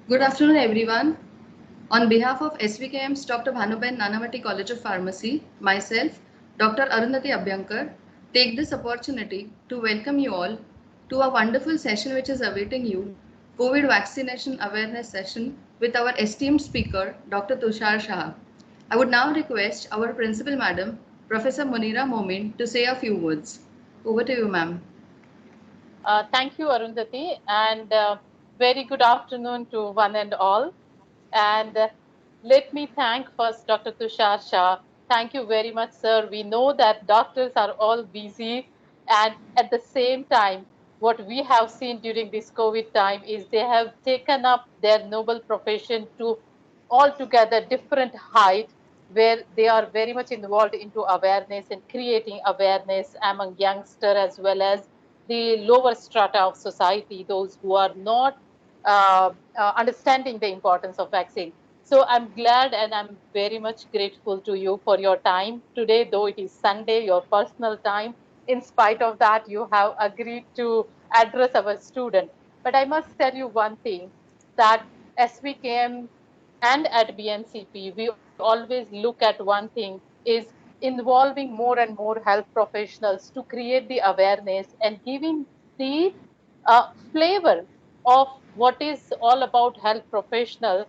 Good afternoon, everyone. On behalf of SVKM's Dr. Bhanuben Nanavati College of Pharmacy, myself, Dr. Arundhati Abhyankar, take this opportunity to welcome you all to a wonderful session which is awaiting you, COVID vaccination awareness session with our esteemed speaker, Dr. Tushar Shah. I would now request our Principal Madam, Professor Munira Momin, to say a few words. Over to you, ma'am. Thank you, Arundhati, and very good afternoon to one and all. And let me thank first Dr. Tushar Shah. Thank you very much, sir. We know that doctors are all busy, and at the same time, what we have seen during this COVID time is they have taken up their noble profession to altogether different height, where they are very much involved into awareness and creating awareness among youngster as well as the lower strata of society, those who are not understanding the importance of vaccine. So I'm glad and I'm very much grateful to you for your time today, though it is Sunday, your personal time. In spite of that, you have agreed to address our student. But I must tell you one thing, that SVKM and at BNCP, we always look at one thing is involving more and more health professionals to create the awareness and giving the flavor of what is all about health professionals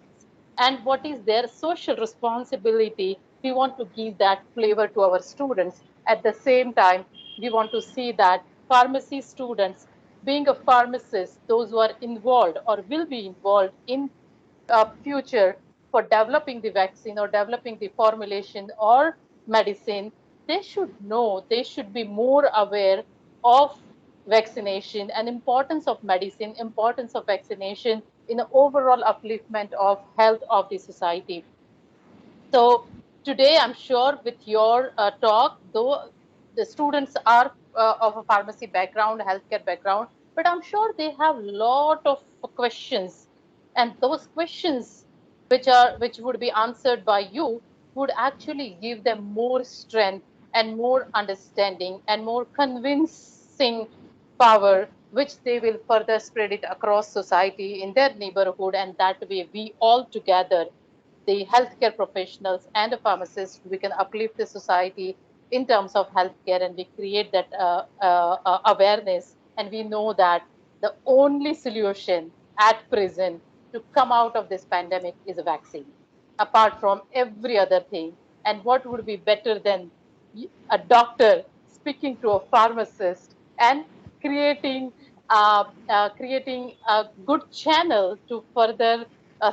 and what is their social responsibility. We want to give that flavor to our students. At the same time, we want to see that pharmacy students, being a pharmacist, those who are involved or will be involved in future for developing the vaccine or developing the formulation or medicine, they should know, they should be more aware of vaccination and importance of medicine, importance of vaccination in the overall upliftment of health of the society. So today, I'm sure with your talk, though the students are of a pharmacy background, healthcare background, but I'm sure they have lot of questions, and those questions which would be answered by you would actually give them more strength and more understanding and more convincing power, which they will further spread it across society in their neighborhood, and that way we all together, the healthcare professionals and the pharmacists, we can uplift the society in terms of healthcare, and we create that awareness. And we know that the only solution at present to come out of this pandemic is a vaccine, apart from every other thing. And what would be better than a doctor speaking to a pharmacist and creating creating a good channel to further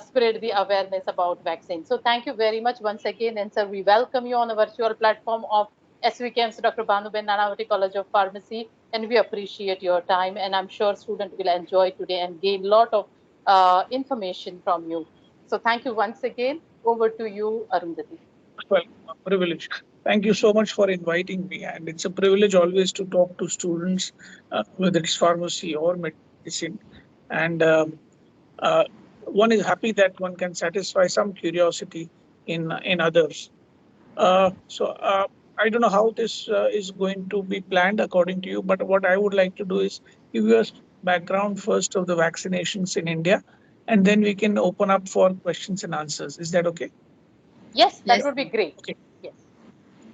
spread the awareness about vaccines. So thank you very much once again. And sir, we welcome you on a virtual platform of SVKM's Dr. Bhanuben Nanavati College of Pharmacy. And we appreciate your time. And I'm sure students will enjoy today and gain a lot of information from you. So thank you once again. Over to you, Arundhati. Well, a privilege. Thank you so much for inviting me. And it's a privilege always to talk to students, whether it's pharmacy or medicine. And uh, one is happy that one can satisfy some curiosity in others. I don't know how this is going to be planned according to you, but what I would like to do is give you a background first of the vaccinations in India, and then we can open up for questions and answers. Is that okay? Yes, that Yes, would be great. Okay. Yes.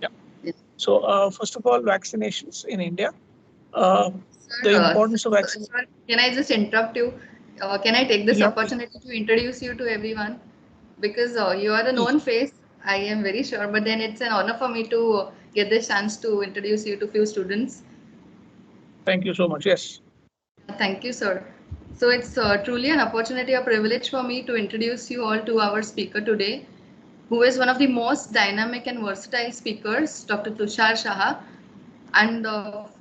Yeah. yes. So, first of all, vaccinations in India. Uh, Sir, the importance of vaccine. sir, can I just interrupt you? Can I take this Yeah, please. opportunity to introduce you to everyone? Because you are a known face, I am very sure, but then it's an honor for me to get this chance to introduce you to few students. Thank you so much. Yes. Yeah, thank you, sir. So it's truly an opportunity, a privilege for me to introduce you all to our speaker today, who is one of the most dynamic and versatile speakers, Dr. Tushar Shah. And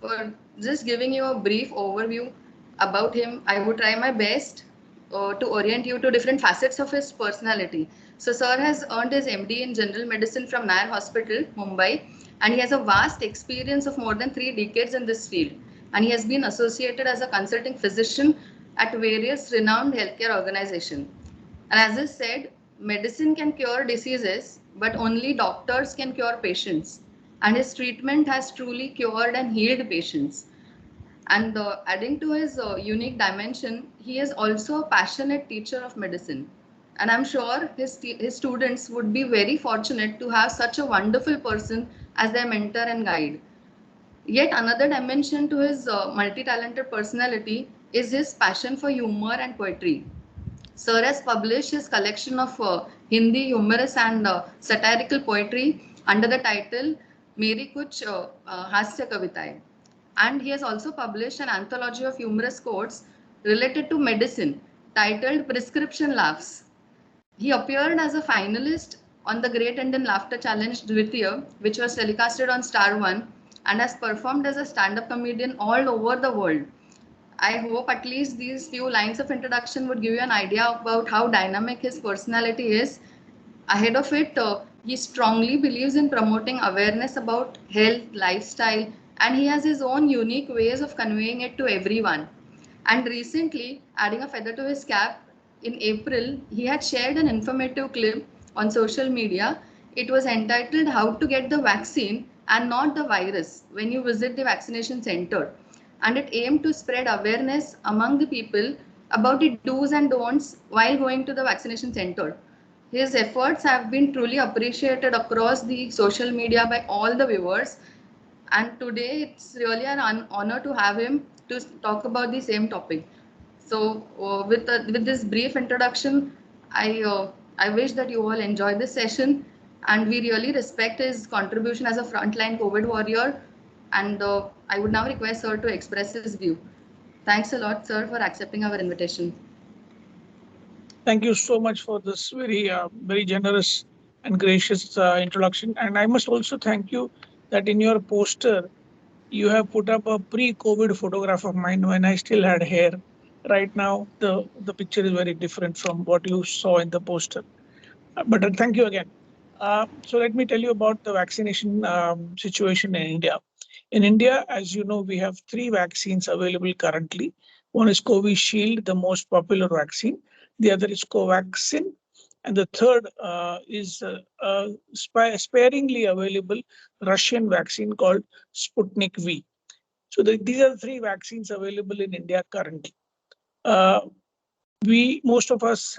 for just giving you a brief overview about him, I would try my best to orient you to different facets of his personality. So, Sir has earned his MD in General Medicine from Nair Hospital, Mumbai, and he has a vast experience of more than 3 decades in this field. And he has been associated as a consulting physician at various renowned healthcare organizations. And as I said, medicine can cure diseases, but only doctors can cure patients. And his treatment has truly cured and healed patients. And adding to his unique dimension, he is also a passionate teacher of medicine. And I'm sure his students would be very fortunate to have such a wonderful person as their mentor and guide. Yet another dimension to his multi-talented personality is his passion for humor and poetry. Sir has published his collection of Hindi humorous and satirical poetry under the title Meri Kuch Hasya Kavitaएं. And he has also published an anthology of humorous quotes related to medicine titled Prescription Laughs. He appeared as a finalist on the Great Indian Laughter Challenge Dvitiya, which was telecasted on Star One, and has performed as a stand-up comedian all over the world. I hope at least these few lines of introduction would give you an idea about how dynamic his personality is. Ahead of it, he strongly believes in promoting awareness about health, lifestyle, and he has his own unique ways of conveying it to everyone. And recently, adding a feather to his cap, in April, he had shared an informative clip on social media. It was entitled How to Get the Vaccine and Not the Virus When You Visit the Vaccination Center. And it aimed to spread awareness among the people about the do's and don'ts while going to the vaccination center. His efforts have been truly appreciated across the social media by all the viewers, and today it's really an honor to have him to talk about the same topic. So with this brief introduction, I wish that you all enjoy this session, and we really respect his contribution as a frontline COVID warrior. And I would now request sir to express his view. Thanks a lot, sir, for accepting our invitation. Thank you so much for this very generous and gracious introduction. And I must also thank you that in your poster, you have put up a pre-COVID photograph of mine when I still had hair. Right now, the picture is very different from what you saw in the poster. But thank you again. So let me tell you about the vaccination situation in India. In India, as you know, we have 3 vaccines available currently. One is Covishield, the most popular vaccine. The other is Covaxin. And the third is sparingly available Russian vaccine called Sputnik V. So these are the 3 vaccines available in India currently. Most of us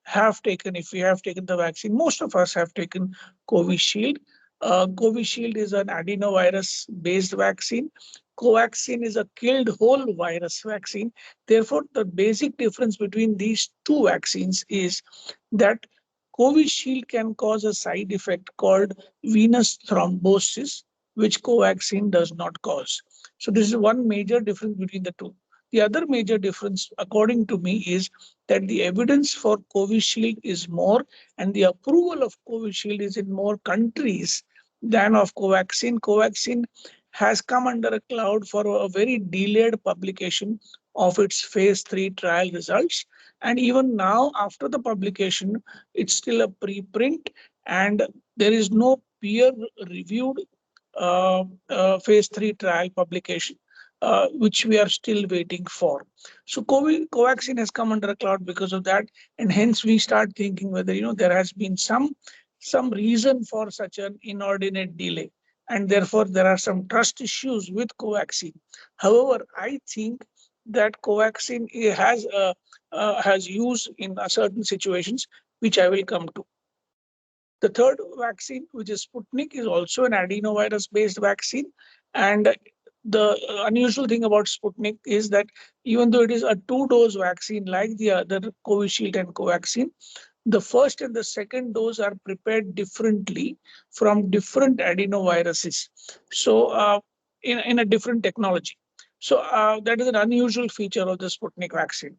have taken, if we have taken the vaccine, most of us have taken Covishield. Covishield is an adenovirus-based vaccine. Covaxin is a killed whole virus vaccine. Therefore, the basic difference between these 2 vaccines is that Covishield can cause a side effect called venous thrombosis, which Covaxin does not cause. So this is one major difference between the 2. The other major difference, according to me, is that the evidence for Covishield is more, and the approval of Covishield is in more countries than of Covaxin. Covaxin has come under a cloud for a very delayed publication of its phase 3 trial results. And even now, after the publication, it's still a preprint, and there is no peer-reviewed phase 3 trial publication. Which we are still waiting for. So Covaxin has come under a cloud because of that, and hence we start thinking whether there has been some reason for such an inordinate delay, and therefore there are some trust issues with Covaxin. However, I think that Covaxin has use in certain situations, which I will come to. The third vaccine, which is Sputnik, is also an adenovirus-based vaccine, and the unusual thing about Sputnik is that even though it is a 2-dose vaccine like the other Covishield and Covaxin, the first and the second dose are prepared differently from different adenoviruses. So in a different technology. So that is an unusual feature of the Sputnik vaccine.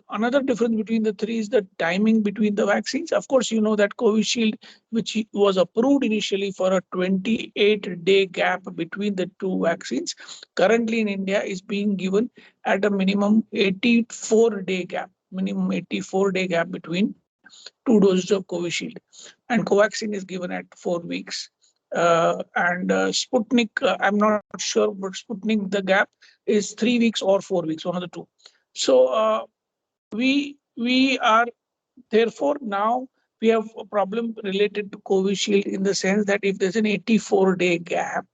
Another difference between the 3 is the timing between the vaccines. Of course, you know that Covishield, which was approved initially for a 28-day gap between the 2 vaccines, currently in India is being given at a minimum 84-day gap, between 2 doses of Covishield. And Covaxin is given at 4 weeks. And Sputnik, I'm not sure, but Sputnik, the gap is 3 weeks or 4 weeks, one of the 2. So we are therefore now we have a problem related to Covishield in the sense that if there's an 84-day gap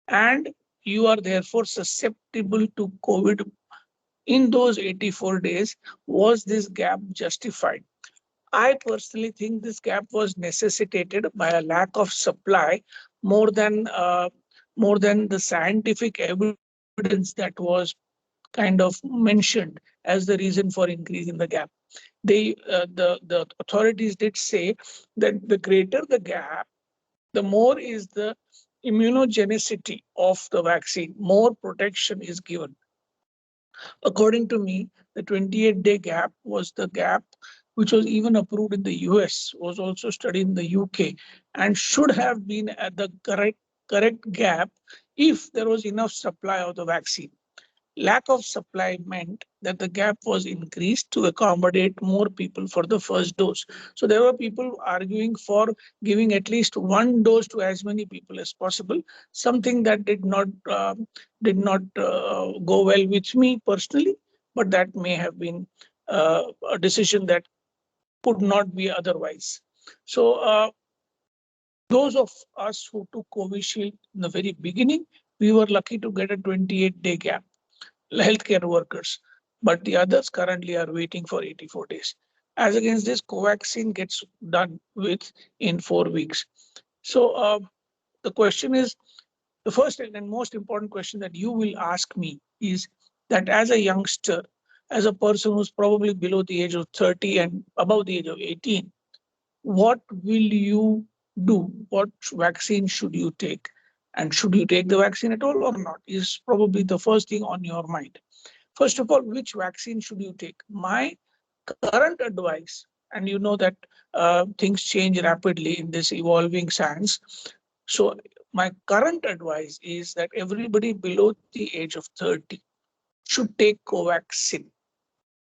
and you are therefore susceptible to COVID in those 84 days. Was this gap justified? I personally think this gap was necessitated by a lack of supply more than the scientific evidence that was kind of mentioned as the reason for increasing the gap. The authorities did say that the greater the gap, the more is the immunogenicity of the vaccine, more protection is given. According to me, the 28-day gap was the gap which was even approved in the US, was also studied in the UK, and should have been at the correct gap if there was enough supply of the vaccine. Lack of supply meant that the gap was increased to accommodate more people for the first dose. So there were people arguing for giving at least one dose to as many people as possible, something that did not go well with me personally, but that may have been a decision that could not be otherwise. So those of us who took Covishield in the very beginning, we were lucky to get a 28-day gap, healthcare workers, but the others currently are waiting for 84 days. As against this, Covaxin gets done with in 4 weeks. So the question is, the first and most important question that you will ask me is that as a youngster, as a person who's probably below the age of 30 and above the age of 18, what will you do? What vaccine should you take? And should you take the vaccine at all or not? Is probably the first thing on your mind. First of all, which vaccine should you take? My current advice, and you know that things change rapidly in this evolving science. So my current advice is that everybody below the age of 30 should take Covaxin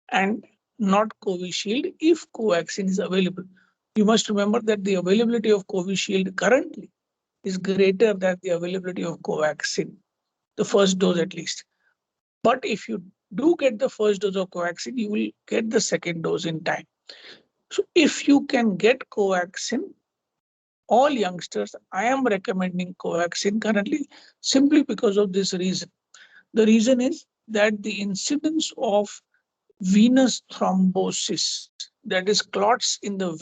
and not Covishield if Covaxin is available. You must remember that the availability of Covishield currently is greater than the availability of Covaxin, the first dose at least. But if you do get the first dose of Covaxin, you will get the second dose in time. So if you can get Covaxin, all youngsters, I am recommending Covaxin currently simply because of this reason. The reason is that the incidence of venous thrombosis, that is clots in the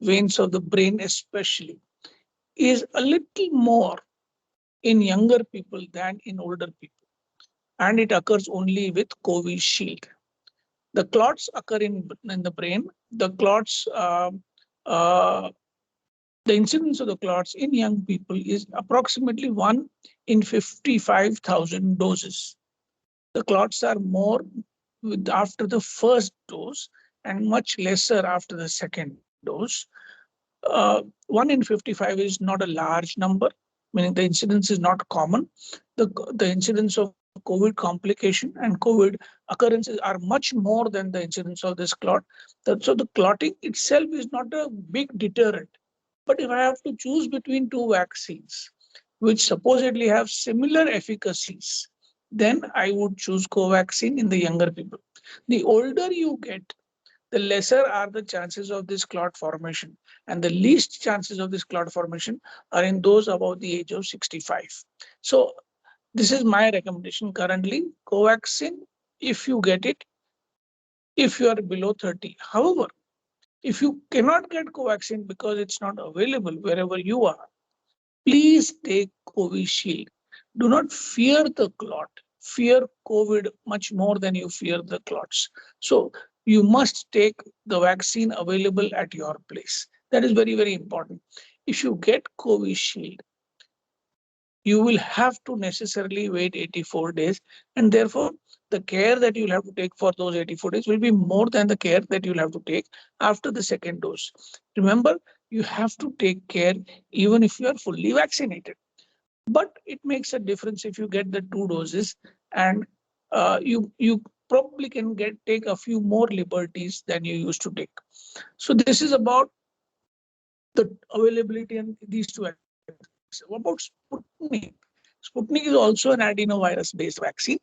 veins of the brain especially, is a little more in younger people than in older people. And it occurs only with Covishield. The clots occur in the brain. The clots, the incidence of the clots in young people is approximately 1 in 55,000 doses. The clots are more after the first dose and much lesser after the second dose. 1 in 55 is not a large number, meaning the incidence is not common. The incidence of COVID complication and COVID occurrences are much more than the incidence of this clot. So the clotting itself is not a big deterrent. But if I have to choose between two vaccines, which supposedly have similar efficacies, then I would choose Covaxin in the younger people. The older you get, the lesser are the chances of this clot formation. And the least chances of this clot formation are in those above the age of 65. So this is my recommendation currently. Covaxin, if you get it, if you are below 30. However, if you cannot get Covaxin because it's not available wherever you are, please take Covishield. Do not fear the clot. Fear COVID much more than you fear the clots. So you must take the vaccine available at your place. That is very, very important. If you get Covishield, you will have to necessarily wait 84 days. And therefore, the care that you'll have to take for those 84 days will be more than the care that you'll have to take after the second dose. Remember, you have to take care even if you are fully vaccinated. But it makes a difference if you get the 2 doses, and you probably can take a few more liberties than you used to take. So this is about the availability and these two vaccines. What about Sputnik? Sputnik is also an adenovirus-based vaccine,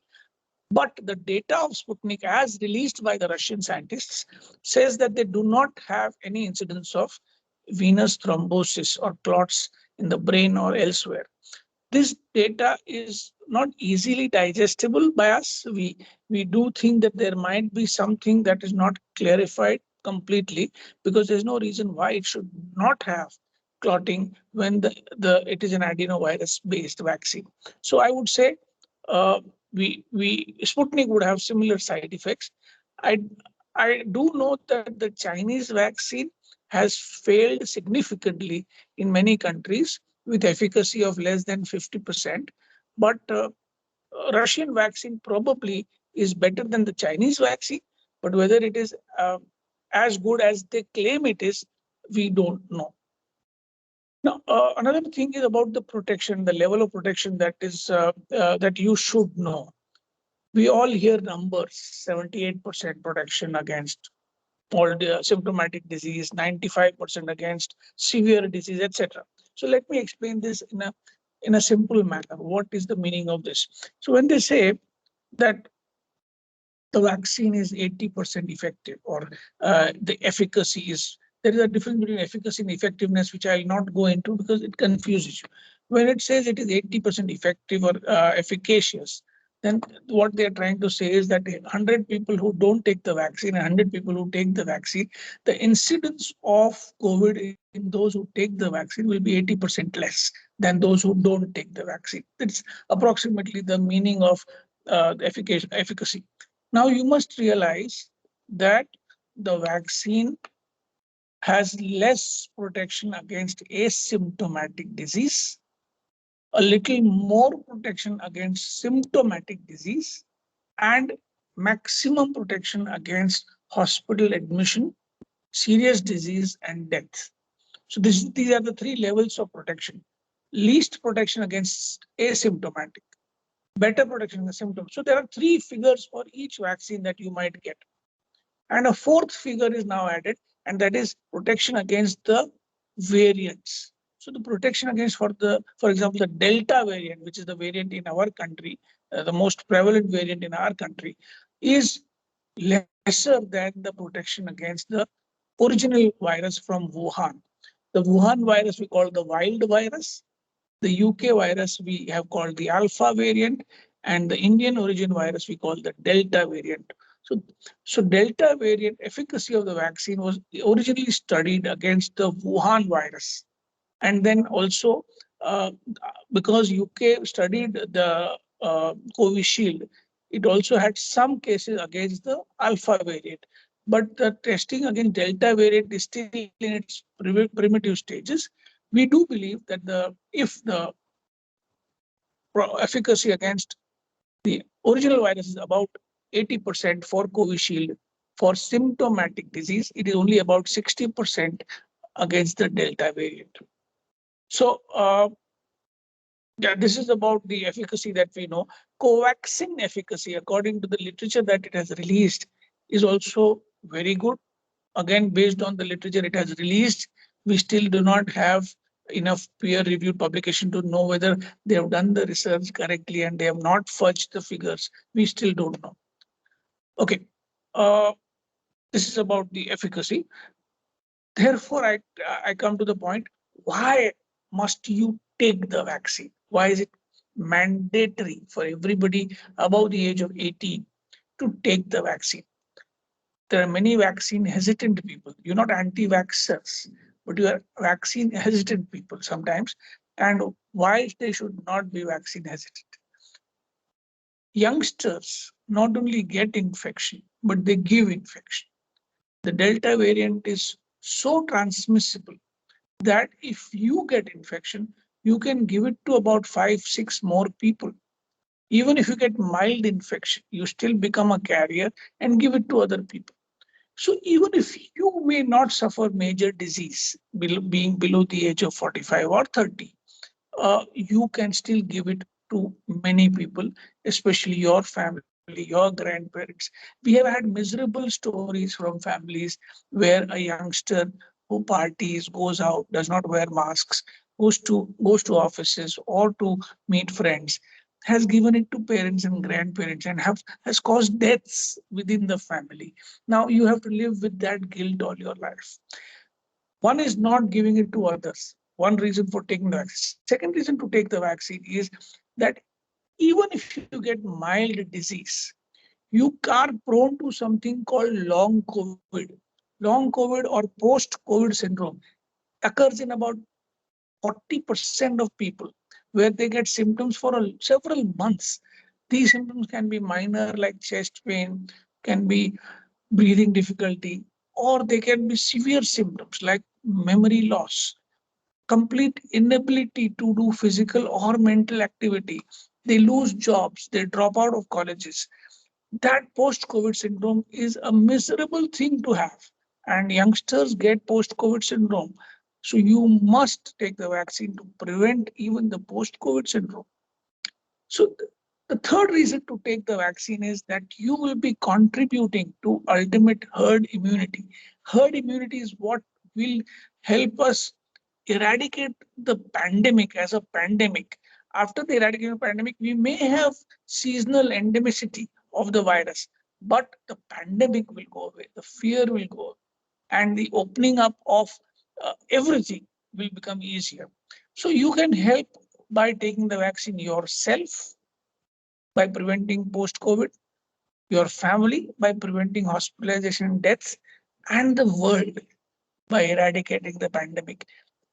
but the data of Sputnik, as released by the Russian scientists, says that they do not have any incidence of venous thrombosis or clots in the brain or elsewhere. this data is not easily digestible by us. We do think that there might be something that is not clarified completely, because there's no reason why it should not have clotting when it is an adenovirus based vaccine. So I would say we Sputnik would have similar side effects. I I do know that the Chinese vaccine has failed significantly in many countries with efficacy of less than 50%. But Russian vaccine probably is better than the Chinese vaccine. But whether it is as good as they claim it is, we don't know. Now, another thing is about the protection, the level of protection that you should know. We all hear numbers: 78% protection against all the symptomatic disease, 95% against severe disease, etc. So let me explain this in a simple manner. What is the meaning of this? So when they say that the vaccine is 80% effective, or the efficacy is, there is a difference between efficacy and effectiveness, which I'll not go into because it confuses you. When it says it is 80% effective or efficacious, then what they're trying to say is that 100 people who don't take the vaccine and 100 people who take the vaccine, the incidence of COVID in those who take the vaccine will be 80% less than those who don't take the vaccine. It's approximately the meaning of efficacy. Now you must realize that the vaccine has less protection against asymptomatic disease, a little more protection against symptomatic disease, and maximum protection against hospital admission, serious disease, and death. So these are the three levels of protection. Least protection against asymptomatic, better protection against symptoms. So there are three figures for each vaccine that you might get. And a fourth figure is now added, and that is protection against the variants. So the protection against, for example, the Delta variant, which is the variant in our country, the most prevalent variant in our country, is lesser than the protection against the original virus from Wuhan. The Wuhan virus we call the wild virus. The UK virus we have called the Alpha variant, and the Indian origin virus we call the Delta variant. So Delta variant efficacy of the vaccine was originally studied against the Wuhan virus. And then also, because UK studied the Covishield, it also had some cases against the Alpha variant. But the testing against Delta variant is still in its primitive stages. We do believe that if the efficacy against the original virus is about 80% for Covishield, for symptomatic disease, it is only about 60% against the Delta variant. So, yeah, this is about the efficacy that we know. Covaxin efficacy, according to the literature that it has released, is also very good. Again, based on the literature it has released, we still do not have enough peer-reviewed publication to know whether they have done the research correctly and they have not fudged the figures. We still don't know. Okay, this is about the efficacy. Therefore, I come to the point, why must you take the vaccine? Why is it mandatory for everybody above the age of 18 to take the vaccine? There are many vaccine hesitant people. You're not anti-vaxxers, but you are vaccine hesitant people sometimes. And why they should not be vaccine hesitant? Youngsters not only get infection, but they give infection. The Delta variant is so transmissible that if you get infection, you can give it to about 5-6 more people. Even if you get mild infection, you still become a carrier and give it to other people. So even if you may not suffer major disease, being below the age of 45 or 30, you can still give it to many people, especially your family, your grandparents. We have had miserable stories from families where a youngster who parties, goes out, does not wear masks, goes to offices or to meet friends, has given it to parents and grandparents and has caused deaths within the family. Now you have to live with that guilt all your life. One is not giving it to others. one reason for taking the vaccine. Second reason to take the vaccine is that even if you get mild disease, you are prone to something called long COVID. Long COVID or post-COVID syndrome occurs in about 40% of people, where they get symptoms for several months. These symptoms can be minor, like chest pain, can be breathing difficulty, or they can be severe symptoms like memory loss, complete inability to do physical or mental activity. They lose jobs, they drop out of colleges. That post-COVID syndrome is a miserable thing to have. And youngsters get post-COVID syndrome. So you must take the vaccine to prevent even the post-COVID syndrome. So the third reason to take the vaccine is that you will be contributing to ultimate herd immunity. Herd immunity is what will help us eradicate the pandemic as a pandemic. After the eradication of pandemic, we may have seasonal endemicity of the virus, but the pandemic will go away, the fear will go away, and the opening up of everything will become easier. So you can help by taking the vaccine yourself by preventing post-COVID, your family by preventing hospitalization and deaths, and the world by eradicating the pandemic.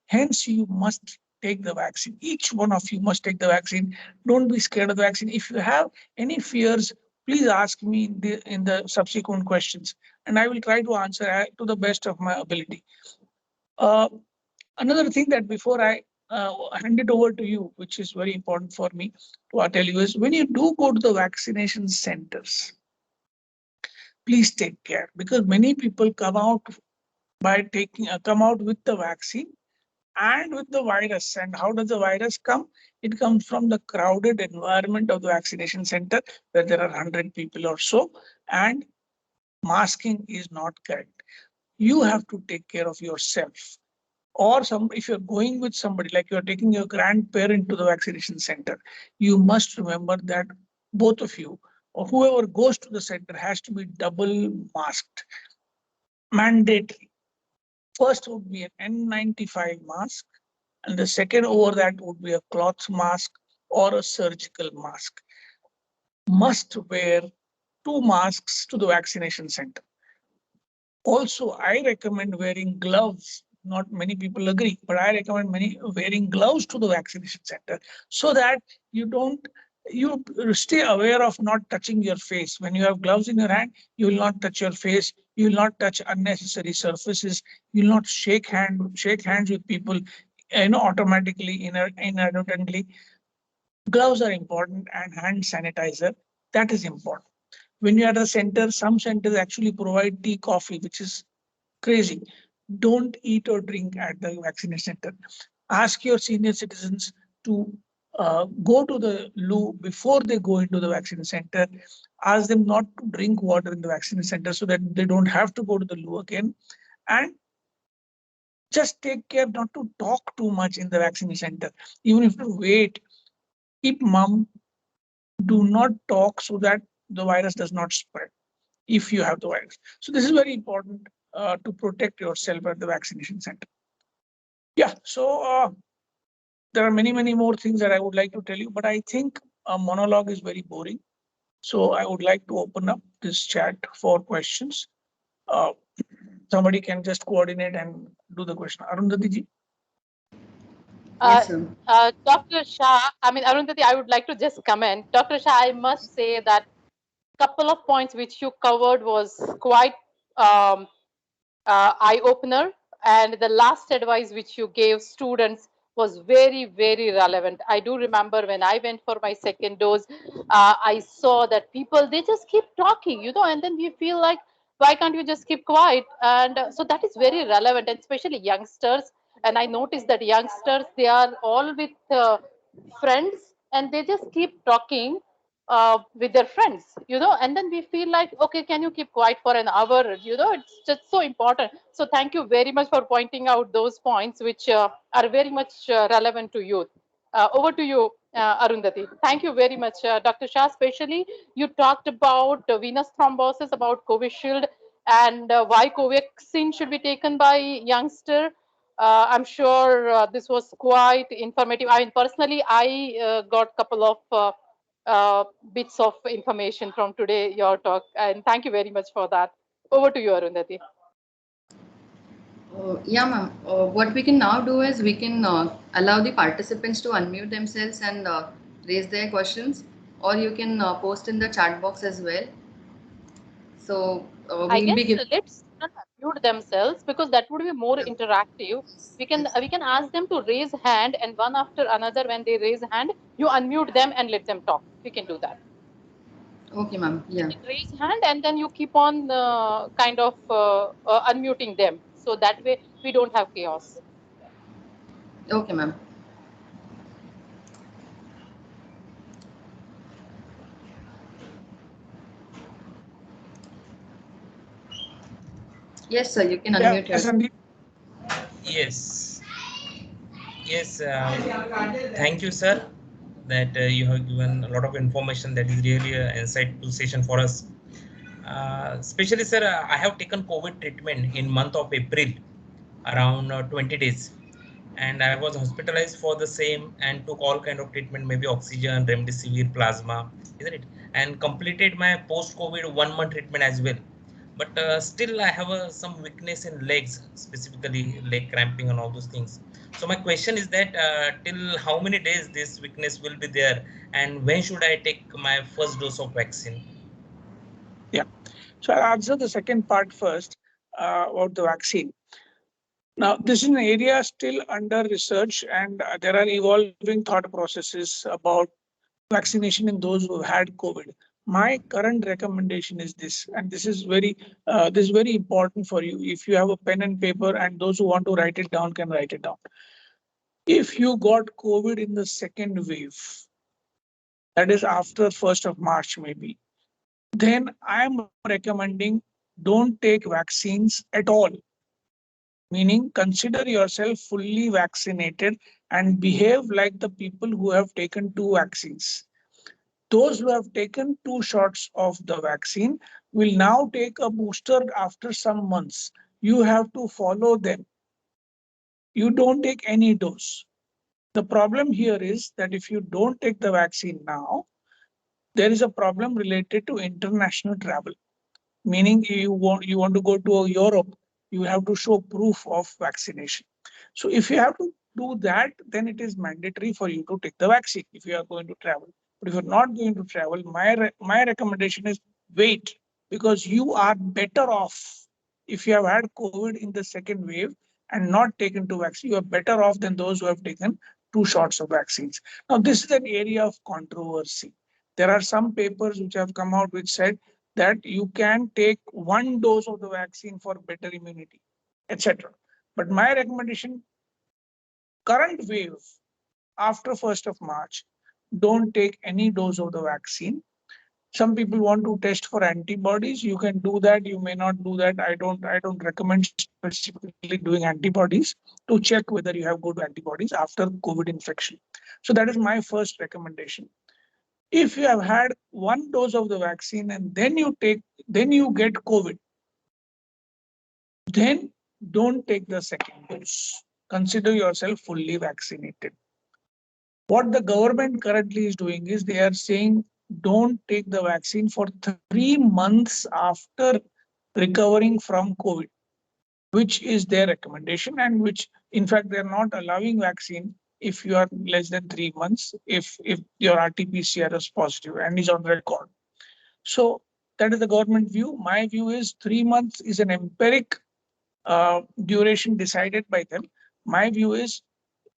Hence, you must take the vaccine. Each one of you must take the vaccine. Don't be scared of the vaccine. If you have any fears, please ask me in the subsequent questions, and I will try to answer to the best of my ability. Uh, Another thing that before I hand it over to you, which is very important for me to tell you, is when you do go to the vaccination centers, please take care, because many people come out by taking come out with the vaccine and with the virus. And how does the virus come? It comes from the crowded environment of the vaccination center, where there are 100 people or so, and masking is not correct. You have to take care of yourself. Or if you're going with somebody, like you're taking your grandparent to the vaccination center, you must remember that both of you or whoever goes to the center has to be double masked, mandatory. First would be an N95 mask, and the second over that would be a cloth mask or a surgical mask. Must wear two masks to the vaccination center. Also, I recommend wearing gloves. Not many people agree, but I recommend wearing gloves to the vaccination center, so that you stay aware of not touching your face. When you have gloves in your hand, you will not touch your face. You will not touch unnecessary surfaces. You will not shake hands with people, automatically, inadvertently. Gloves are important, and hand sanitizer, that is important. When you are at the center, some centers actually provide tea, coffee, which is crazy. Don't eat or drink at the vaccination center. Ask your senior citizens to go to the loo before they go into the vaccine center. Ask them not to drink water in the vaccine center, so that they don't have to go to the loo again. And just take care not to talk too much in the vaccine center. Even if you wait, keep mum. Do not talk, so that the virus does not spread if you have the virus. So this is very important to protect yourself at the vaccination center. Yeah, so there are many more things that I would like to tell you, but I think a monologue is very boring. So I would like to open up this chat for questions. Uh, Somebody can just coordinate and do the question. Arundhati ji. Yes, sir. Dr. Shah, Arundhati, I would like to just comment. Dr. Shah, I must say that couple of points which you covered was quite eye-opener, and the last advice which you gave students was very relevant. I do remember when I went for my second dose, I saw that people, they just keep talking, and then we feel like, why can't you just keep quiet? And so that is very relevant, and especially youngsters. And I noticed that youngsters, they are all with friends, and they just keep talking with their friends, and then we feel like, okay, can you keep quiet for an hour? It's just so important. So thank you very much for pointing out those points which are very much relevant to youth. Over to you, Arundhati. Thank you very much, Dr. Shah. Especially, you talked about venous thrombosis, about Covishield, and why Covaxin should be taken by youngster. I'm sure this was quite informative. I mean, personally, I got a couple of bits of information from today, your talk, and thank you very much for that. Over to you, Arundhati. Yeah, ma'am. What we can now do is we can allow the participants to unmute themselves and raise their questions, or you can post in the chat box as well. So I we will guess be giving. let's not unmute themselves because that would be more interactive. We can ask them to raise hand, and one after another, when they raise hand, you unmute them and let them talk. We can do that. Okay, ma'am. You Yeah. can raise hand and then you keep on kind of unmuting them. So that way we don't have chaos. Okay, ma'am. Yes, sir. You can Yeah, unmute yourself. Sandeep. Yes, yes. Thank you, sir, that you have given a lot of information. That is really an insightful session for us. Especially, sir, I have taken COVID treatment in month of April, around 20 days, and I was hospitalized for the same and took all kind of treatment, maybe oxygen, remdesivir, plasma, isn't it? And completed my post-COVID 1 month treatment as well. But still, I have some weakness in legs, specifically leg cramping and all those things. So my question is that till how many days this weakness will be there, and when should I take my first dose of vaccine? Yeah. So I'll answer the second part first about the vaccine. Now, this is an area still under research, and there are evolving thought processes about vaccination in those who have had COVID. My current recommendation is this, and this is very important for you. If you have a pen and paper, and those who want to write it down can write it down. If you got COVID in the second wave, that is after 1st of March, maybe, then I am recommending don't take vaccines at all. Meaning, consider yourself fully vaccinated and behave like the people who have taken 2 vaccines. Those who have taken 2 shots of the vaccine will now take a booster after some months. You have to follow them. You don't take any dose. The problem here is that if you don't take the vaccine now, there is a problem related to international travel. Meaning you want to go to Europe, you have to show proof of vaccination. So if you have to do that, then it is mandatory for you to take the vaccine if you are going to travel. But if you're not going to travel, my recommendation is wait, because you are better off if you have had COVID in the second wave and not taken 2 vaccines. You are better off than those who have taken 2 shots of vaccines. Now, this is an area of controversy. There are some papers which have come out which said that you can take 1 dose of the vaccine for better immunity, etc. But my recommendation, current wave after 1st of March, don't take any dose of the vaccine. Some people want to test for antibodies. You can do that. You may not do that. I don't recommend specifically doing antibodies to check whether you have good antibodies after COVID infection. So that is my first recommendation. If you have had 1 dose of the vaccine and then you get COVID, then don't take the second dose. Consider yourself fully vaccinated. What the government currently is doing is they are saying don't take the vaccine for 3 months after recovering from COVID, which is their recommendation, and which in fact they're not allowing vaccine if you are less than 3 months, if your RT-PCR is positive and is on record. So that is the government view. My view is 3 months is an empiric duration decided by them. My view is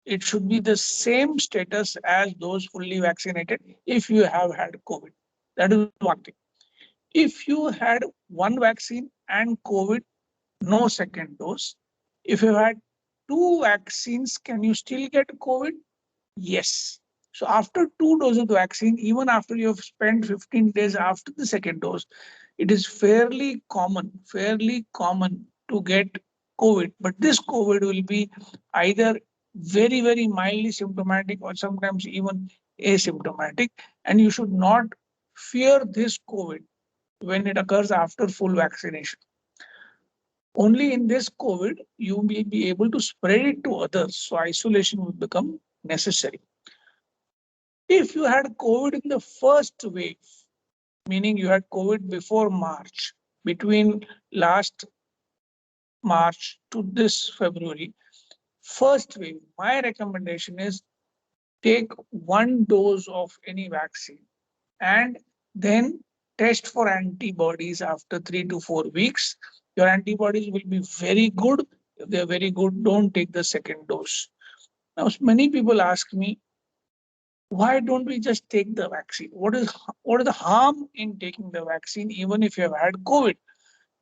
it should be the same status as those fully vaccinated if you have had COVID. That is one thing. If you had 1 vaccine and COVID, no second dose. If you had 2 vaccines, can you still get COVID? Yes. So after 2 doses of the vaccine, even after you have spent 15 days after the second dose, it is fairly common to get COVID. But this COVID will be either very mildly symptomatic or sometimes even asymptomatic. And you should not fear this COVID when it occurs after full vaccination. Only in this COVID, you will be able to spread it to others. So isolation will become necessary. If you had COVID in the first wave, meaning you had COVID before March, between last March to this February, first wave, my recommendation is take one dose of any vaccine and then test for antibodies after 3 to 4 weeks. Your antibodies will be very good. If they're very good, don't take the second dose. Now, many people ask me, why don't we just take the vaccine? What is the harm in taking the vaccine, even if you have had COVID?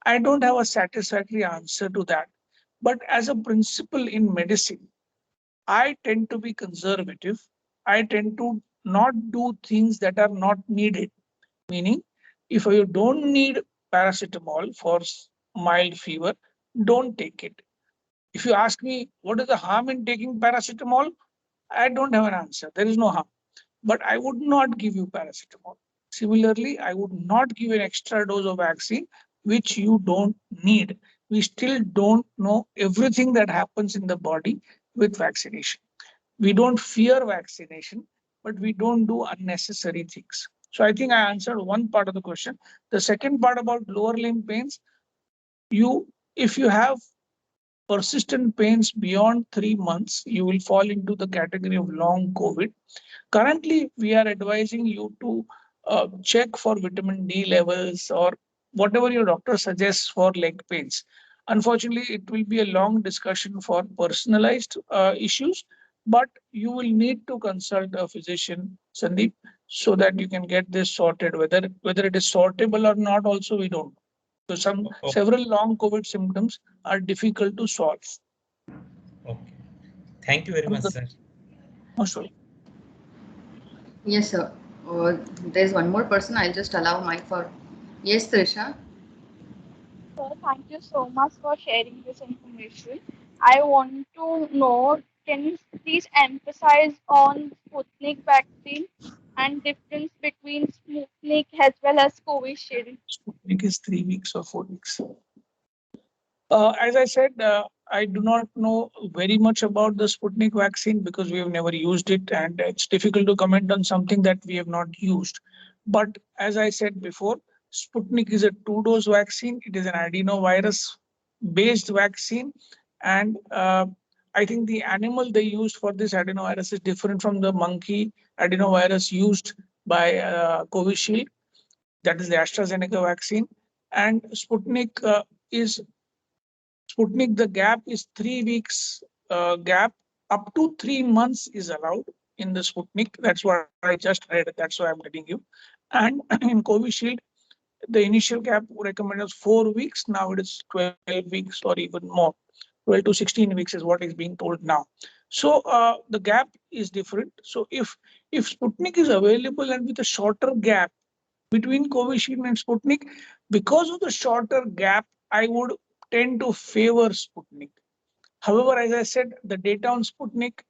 I don't have a satisfactory answer to that. But as a principle in medicine, I tend to be conservative. I tend to not do things that are not needed. Meaning, if you don't need paracetamol for mild fever, don't take it. If you ask me, what is the harm in taking paracetamol? I don't have an answer. There is no harm. But I would not give you paracetamol. Similarly, I would not give an extra dose of vaccine, which you don't need. We still don't know everything that happens in the body with vaccination. We don't fear vaccination, but we don't do unnecessary things. So I think I answered one part of the question. The second part about lower limb pains, if you have persistent pains beyond 3 months, you will fall into the category of long COVID. Currently, we are advising you to check for vitamin D levels or whatever your doctor suggests for leg pains. Unfortunately, it will be a long discussion for personalized issues, but you will need to consult a physician, Sandeep, so that you can get this sorted. Whether it is sortable or not, also we don't. So several long COVID symptoms are difficult to solve. Okay. Thank you very much, sir. Most welcome. Yes, sir. There's one more person. I'll just allow mic for. Yes, Trisha. Sir, thank you so much for sharing this information. I want to know, can you please emphasize on Sputnik vaccine and difference between Sputnik as well as Covishield? Sputnik is 3 weeks or 4 weeks. As I said, I do not know very much about the Sputnik vaccine because we have never used it, and it's difficult to comment on something that we have not used. But as I said before, Sputnik is a 2-dose vaccine. It is an adenovirus-based vaccine, and I think the animal they used for this adenovirus is different from the monkey adenovirus used by Covishield. That is the AstraZeneca vaccine, and Sputnik, the gap is 3 weeks gap. Up to 3 months is allowed in the Sputnik. That's what I just read. That's why I'm telling you. And in Covishield, the initial gap recommended was 4 weeks. Now it is 12 weeks or even more. 12 to 16 weeks is what is being told now. So the gap is different. So if Sputnik is available and with a shorter gap between Covishield and Sputnik, because of the shorter gap, I would tend to favor Sputnik. However, as I said, the data on Sputnik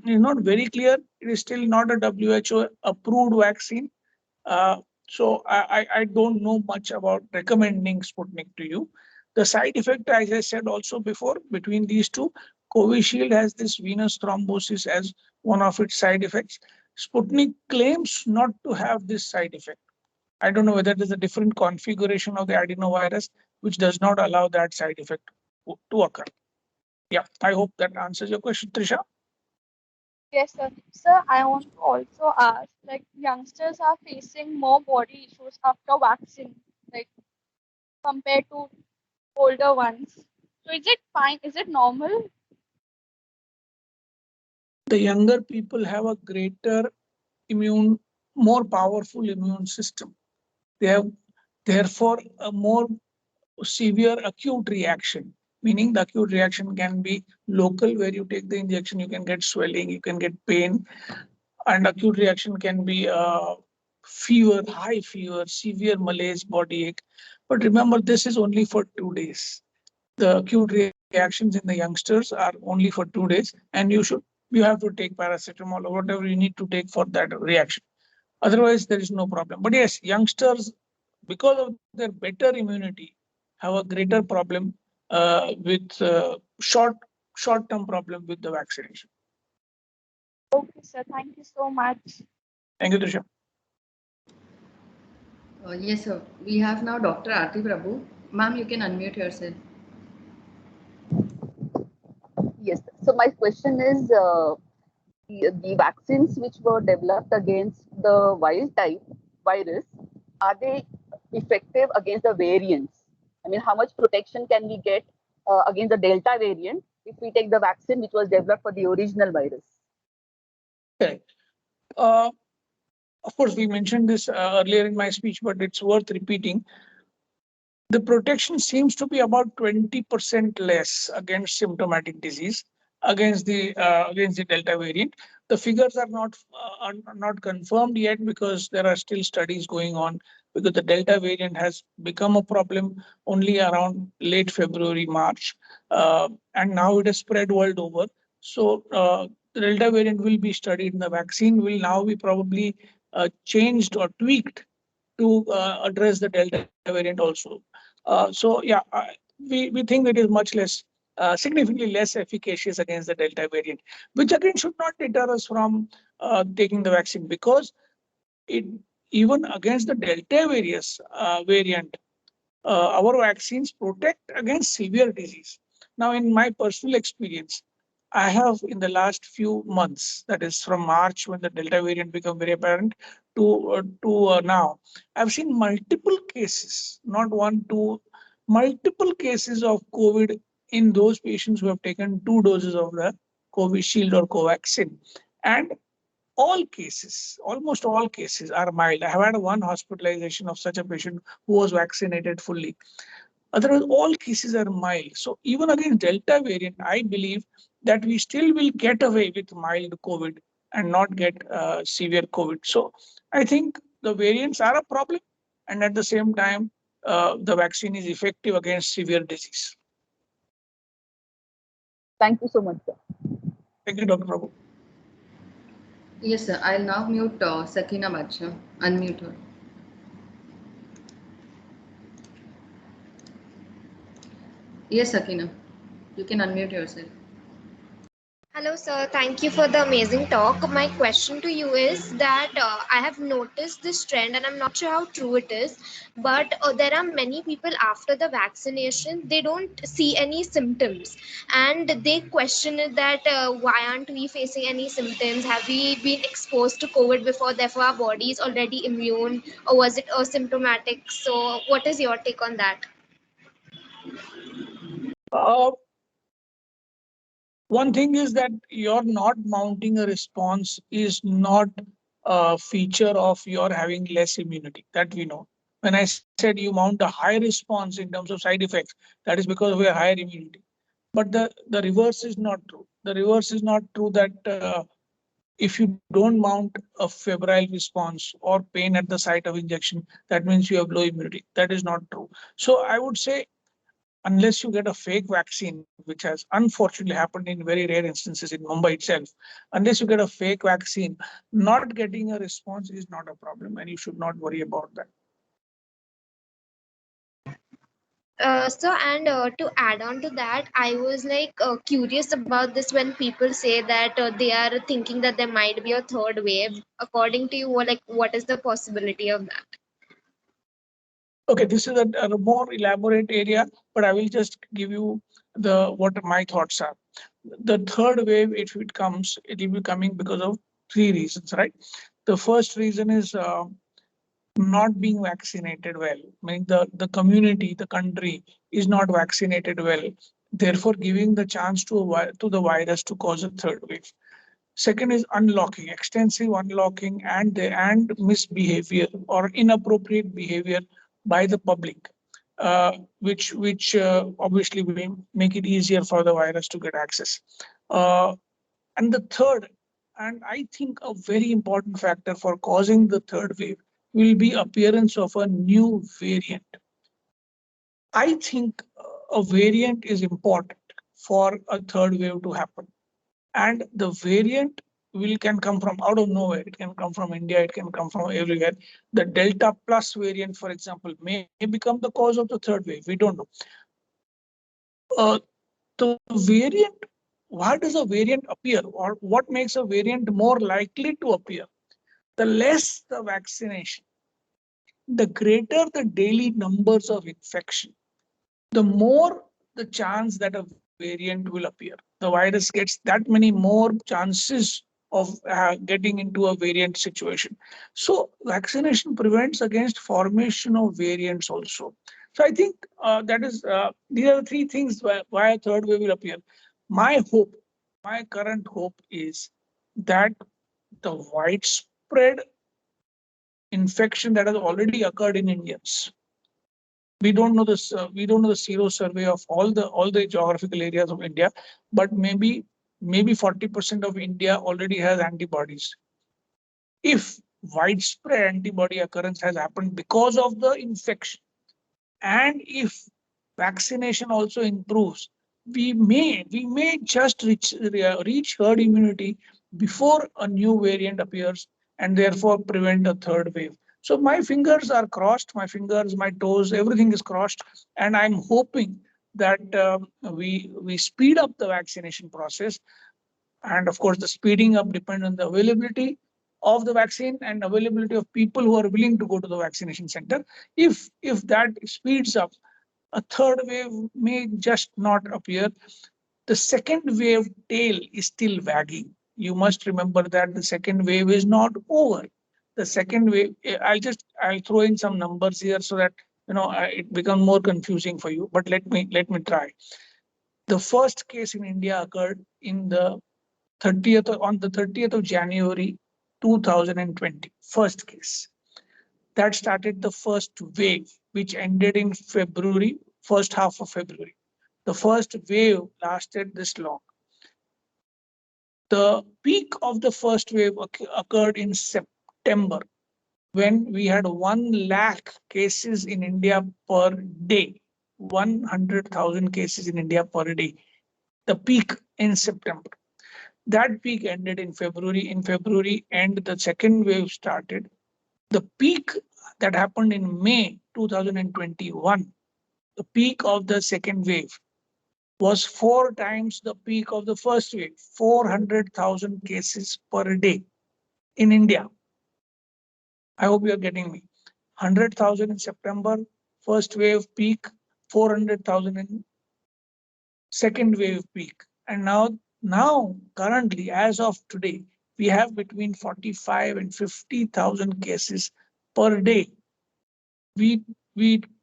is not very clear. It is still not a WHO approved vaccine. So I don't know much about recommending Sputnik to you. The side effect, as I said also before, between these two, Covishield has this venous thrombosis as one of its side effects. Sputnik claims not to have this side effect. I don't know whether it is a different configuration of the adenovirus, which does not allow that side effect to occur. Yeah, I hope that answers your question, Trisha. Yes, sir. Sir, I want to also ask, like youngsters are facing more body issues after vaccine, like compared to older ones. So is it fine? Is it normal? The younger people have a greater more powerful immune system. They have therefore a more severe acute reaction, meaning the acute reaction can be local, where you take the injection, you can get swelling, you can get pain, and acute reaction can be fever, high fever, severe malaise, body ache. But remember, this is only for 2 days. The acute reactions in the youngsters are only for 2 days, and you have to take paracetamol or whatever you need to take for that reaction. Otherwise, there is no problem. But yes, youngsters, because of their better immunity, have a greater problem with short-term problem with the vaccination. Okay, sir. Thank you so much. Thank you, Trisha. Yes, sir. We have now Dr. Aarti Prabhu. Ma'am, you can unmute yourself. Yes. So my question is, the vaccines which were developed against the wild type virus, are they effective against the variants? I mean, how much protection can we get against the Delta variant if we take the vaccine which was developed for the original virus? Okay. Of course, we mentioned this earlier in my speech, but it's worth repeating. The protection seems to be about 20% less against symptomatic disease against the Delta variant. The figures are not confirmed yet because there are still studies going on, because the Delta variant has become a problem only around late February, March, and now it has spread world over. So the Delta variant will be studied, and the vaccine will now be probably changed or tweaked to address the Delta variant also. So yeah, we think it is much less, significantly less efficacious against the Delta variant, which again should not deter us from taking the vaccine, because it, even against the Delta variant, our vaccines protect against severe disease. Now, in my personal experience, I have in the last few months, that is from March when the Delta variant became very apparent, to now, I've seen multiple cases, not one, two, multiple cases of COVID in those patients who have taken 2 doses of the Covishield or Covaxin. And all cases, almost all cases are mild. I have had one hospitalization of such a patient who was vaccinated fully. Otherwise, all cases are mild. So even against Delta variant, I believe that we still will get away with mild COVID and not get severe COVID. So I think the variants are a problem, and at the same time, the vaccine is effective against severe disease. Thank you so much, sir. Thank you, Dr. Prabhu. Yes, sir. I'll now mute Sakina Bacha. Unmute her. Yes, Sakina. You can unmute yourself. Hello, sir. Thank you for the amazing talk. My question to you is that I have noticed this trend, and I'm not sure how true it is, but there are many people after the vaccination, they don't see any symptoms, and they question it that why aren't we facing any symptoms? Have we been exposed to COVID before, therefore our body is already immune, or was it asymptomatic? So, what is your take on that? One thing is that you're not mounting a response is not a feature of your having less immunity, that we know. When I said you mount a high response in terms of side effects, that is because we have higher immunity. But the reverse is not true. The reverse is not true, that if you don't mount a febrile response or pain at the site of injection, that means you have low immunity. That is not true. So I would say, unless you get a fake vaccine, which has unfortunately happened in very rare instances in Mumbai itself, unless you get a fake vaccine, not getting a response is not a problem, and you should not worry about that. So, and to add on to that, I was like curious about this when people say that they are thinking that there might be a third wave. According to you, like what is the possibility of that? Okay, this is a more elaborate area, but I will just give you what my thoughts are. The third wave, if it comes, it will be coming because of 3 reasons, right? The first reason is not being vaccinated well. I mean, the community, the country is not vaccinated well, therefore giving the chance to the virus to cause a third wave. Second is unlocking, extensive unlocking and misbehavior or inappropriate behavior by the public, which obviously will make it easier for the virus to get access. And the third, and I think a very important factor for causing the third wave, will be appearance of a new variant. I think a variant is important for a third wave to happen. And the variant can come from out of nowhere. It can come from India. It can come from everywhere. The Delta plus variant, for example, may become the cause of the third wave. We don't know. The variant, why does a variant appear, or what makes a variant more likely to appear? The less the vaccination, the greater the daily numbers of infection, the more the chance that a variant will appear. The virus gets that many more chances of getting into a variant situation. So vaccination prevents against formation of variants also. So I think these are the three things why a third wave will appear. My hope, my current hope is that the widespread infection that has already occurred in Indians. We don't know this. We don't know the sero survey of all the geographical areas of India, but maybe 40% of India already has antibodies. If widespread antibody occurrence has happened because of the infection, and if vaccination also improves, we may just reach herd immunity before a new variant appears, and therefore prevent a third wave. So my fingers are crossed, my fingers, my toes, everything is crossed, and I'm hoping that we speed up the vaccination process. And of course, the speeding up depends on the availability of the vaccine and availability of people who are willing to go to the vaccination center. If that speeds up, a third wave may just not appear. The second wave tail is still wagging. You must remember that the second wave is not over. The second wave, I'll throw in some numbers here so that it becomes more confusing for you. But let me try. The first case in India occurred on the 30th of January 2020. First case. That started the first wave, which ended in February, first half of February. The first wave lasted this long. The peak of the first wave occurred in September, when we had 1 lakh cases in India per day. 100,000 cases in India per day. The peak in September. That peak ended in February. In February, and the second wave started. The peak that happened in May 2021, the peak of the second wave, was 4 times the peak of the first wave, 400,000 cases per day in India. I hope you are getting me. 100,000 in September, first wave peak, 400,000 in second wave peak. And now currently, as of today, we have between 45 and 50,000 cases per day. We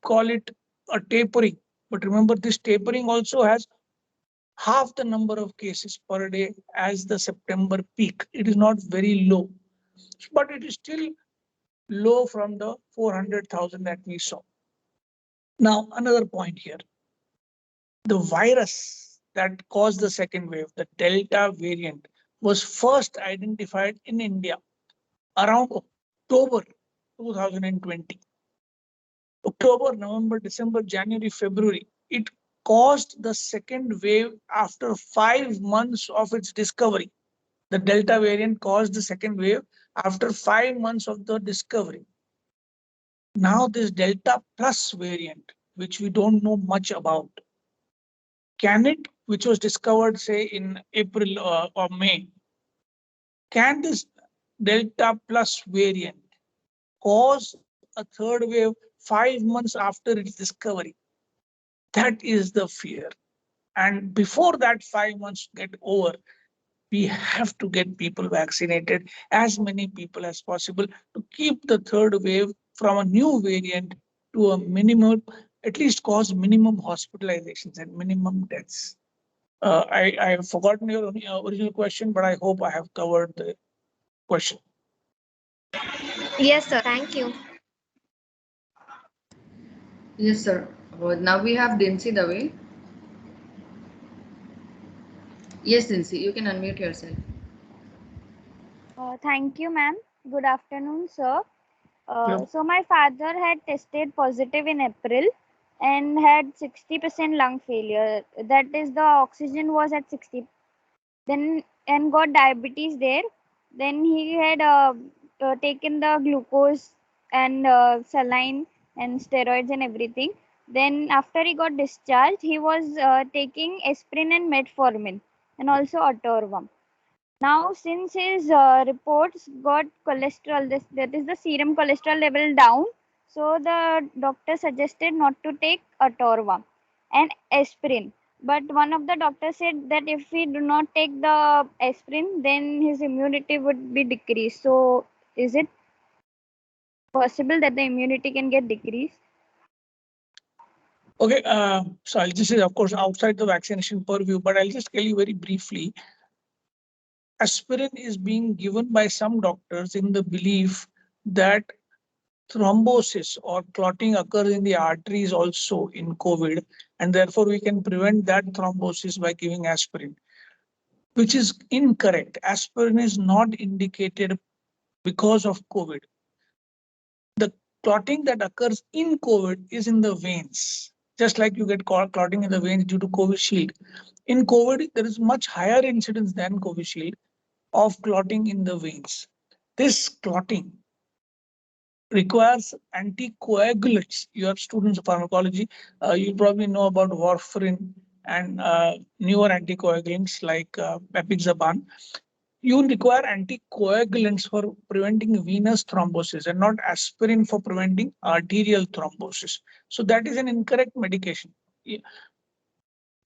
call it a tapering, but remember, this tapering also has half the number of cases per day as the September peak. It is not very low, but it is still low from the 400,000 that we saw. Now, another point here. The virus that caused the second wave, the Delta variant, was first identified in India around October 2020. October, November, December, January, February. It caused the second wave after 5 months of its discovery. The Delta variant caused the second wave after 5 months of the discovery. Now this Delta plus variant, which we don't know much about, which was discovered, say, in April or May, can this Delta plus variant cause a third wave 5 months after its discovery? That is the fear. And before that 5 months get over, we have to get people vaccinated, as many people as possible, to keep the third wave from a new variant to a minimum, at least cause minimum hospitalizations and minimum deaths. I have forgotten your original question, but I hope I have covered the question. Yes, sir. Thank you. Yes, sir. Now we have Dinsi Dave. Yes, Dinsi, you can unmute yourself. Thank you, ma'am. Good afternoon, sir. Yeah. So my father had tested positive in April and had 60% lung failure. That is, the oxygen was at 60. Then and got diabetes there. Then he had taken the glucose and saline and steroids and everything. Then after he got discharged, he was taking aspirin and metformin and also atorvastatin. Now, since his reports got cholesterol, that is the serum cholesterol level down, so the doctor suggested not to take atorva and aspirin. But one of the doctors said that if we do not take the aspirin, then his immunity would be decreased. So, is it possible that the immunity can get decreased? Okay, so this is of course outside the vaccination purview, but I'll just tell you very briefly. Aspirin is being given by some doctors in the belief that thrombosis or clotting occurs in the arteries also in COVID, and therefore we can prevent that thrombosis by giving aspirin, which is incorrect. Aspirin is not indicated because of COVID. The clotting that occurs in COVID is in the veins, just like you get clotting in the veins due to Covishield. In COVID, there is much higher incidence than Covishield of clotting in the veins. This clotting requires anticoagulants. You are students of pharmacology. You probably know about warfarin and newer anticoagulants like apixaban. You require anticoagulants for preventing venous thrombosis and not aspirin for preventing arterial thrombosis. So that is an incorrect medication.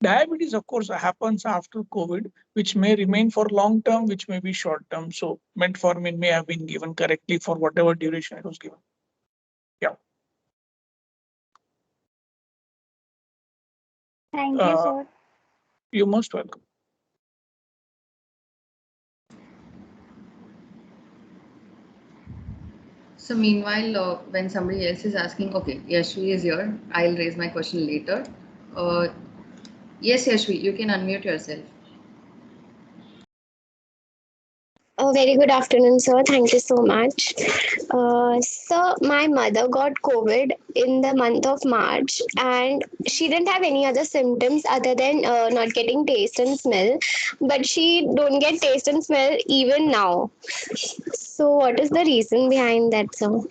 Diabetes, of course, happens after COVID, which may remain for long term, which may be short term. So metformin may have been given correctly for whatever duration it was given. Yeah. Thank you, sir. You're most welcome. So meanwhile, when somebody else is asking, okay, Yashvi is here. I'll raise my question later. Yes, Yashvi, you can unmute yourself. Very good afternoon, sir. Thank you so much. So, my mother got COVID in the month of March, and she didn't have any other symptoms other than not getting taste and smell. But she don't get taste and smell even now. So, what is the reason behind that, sir?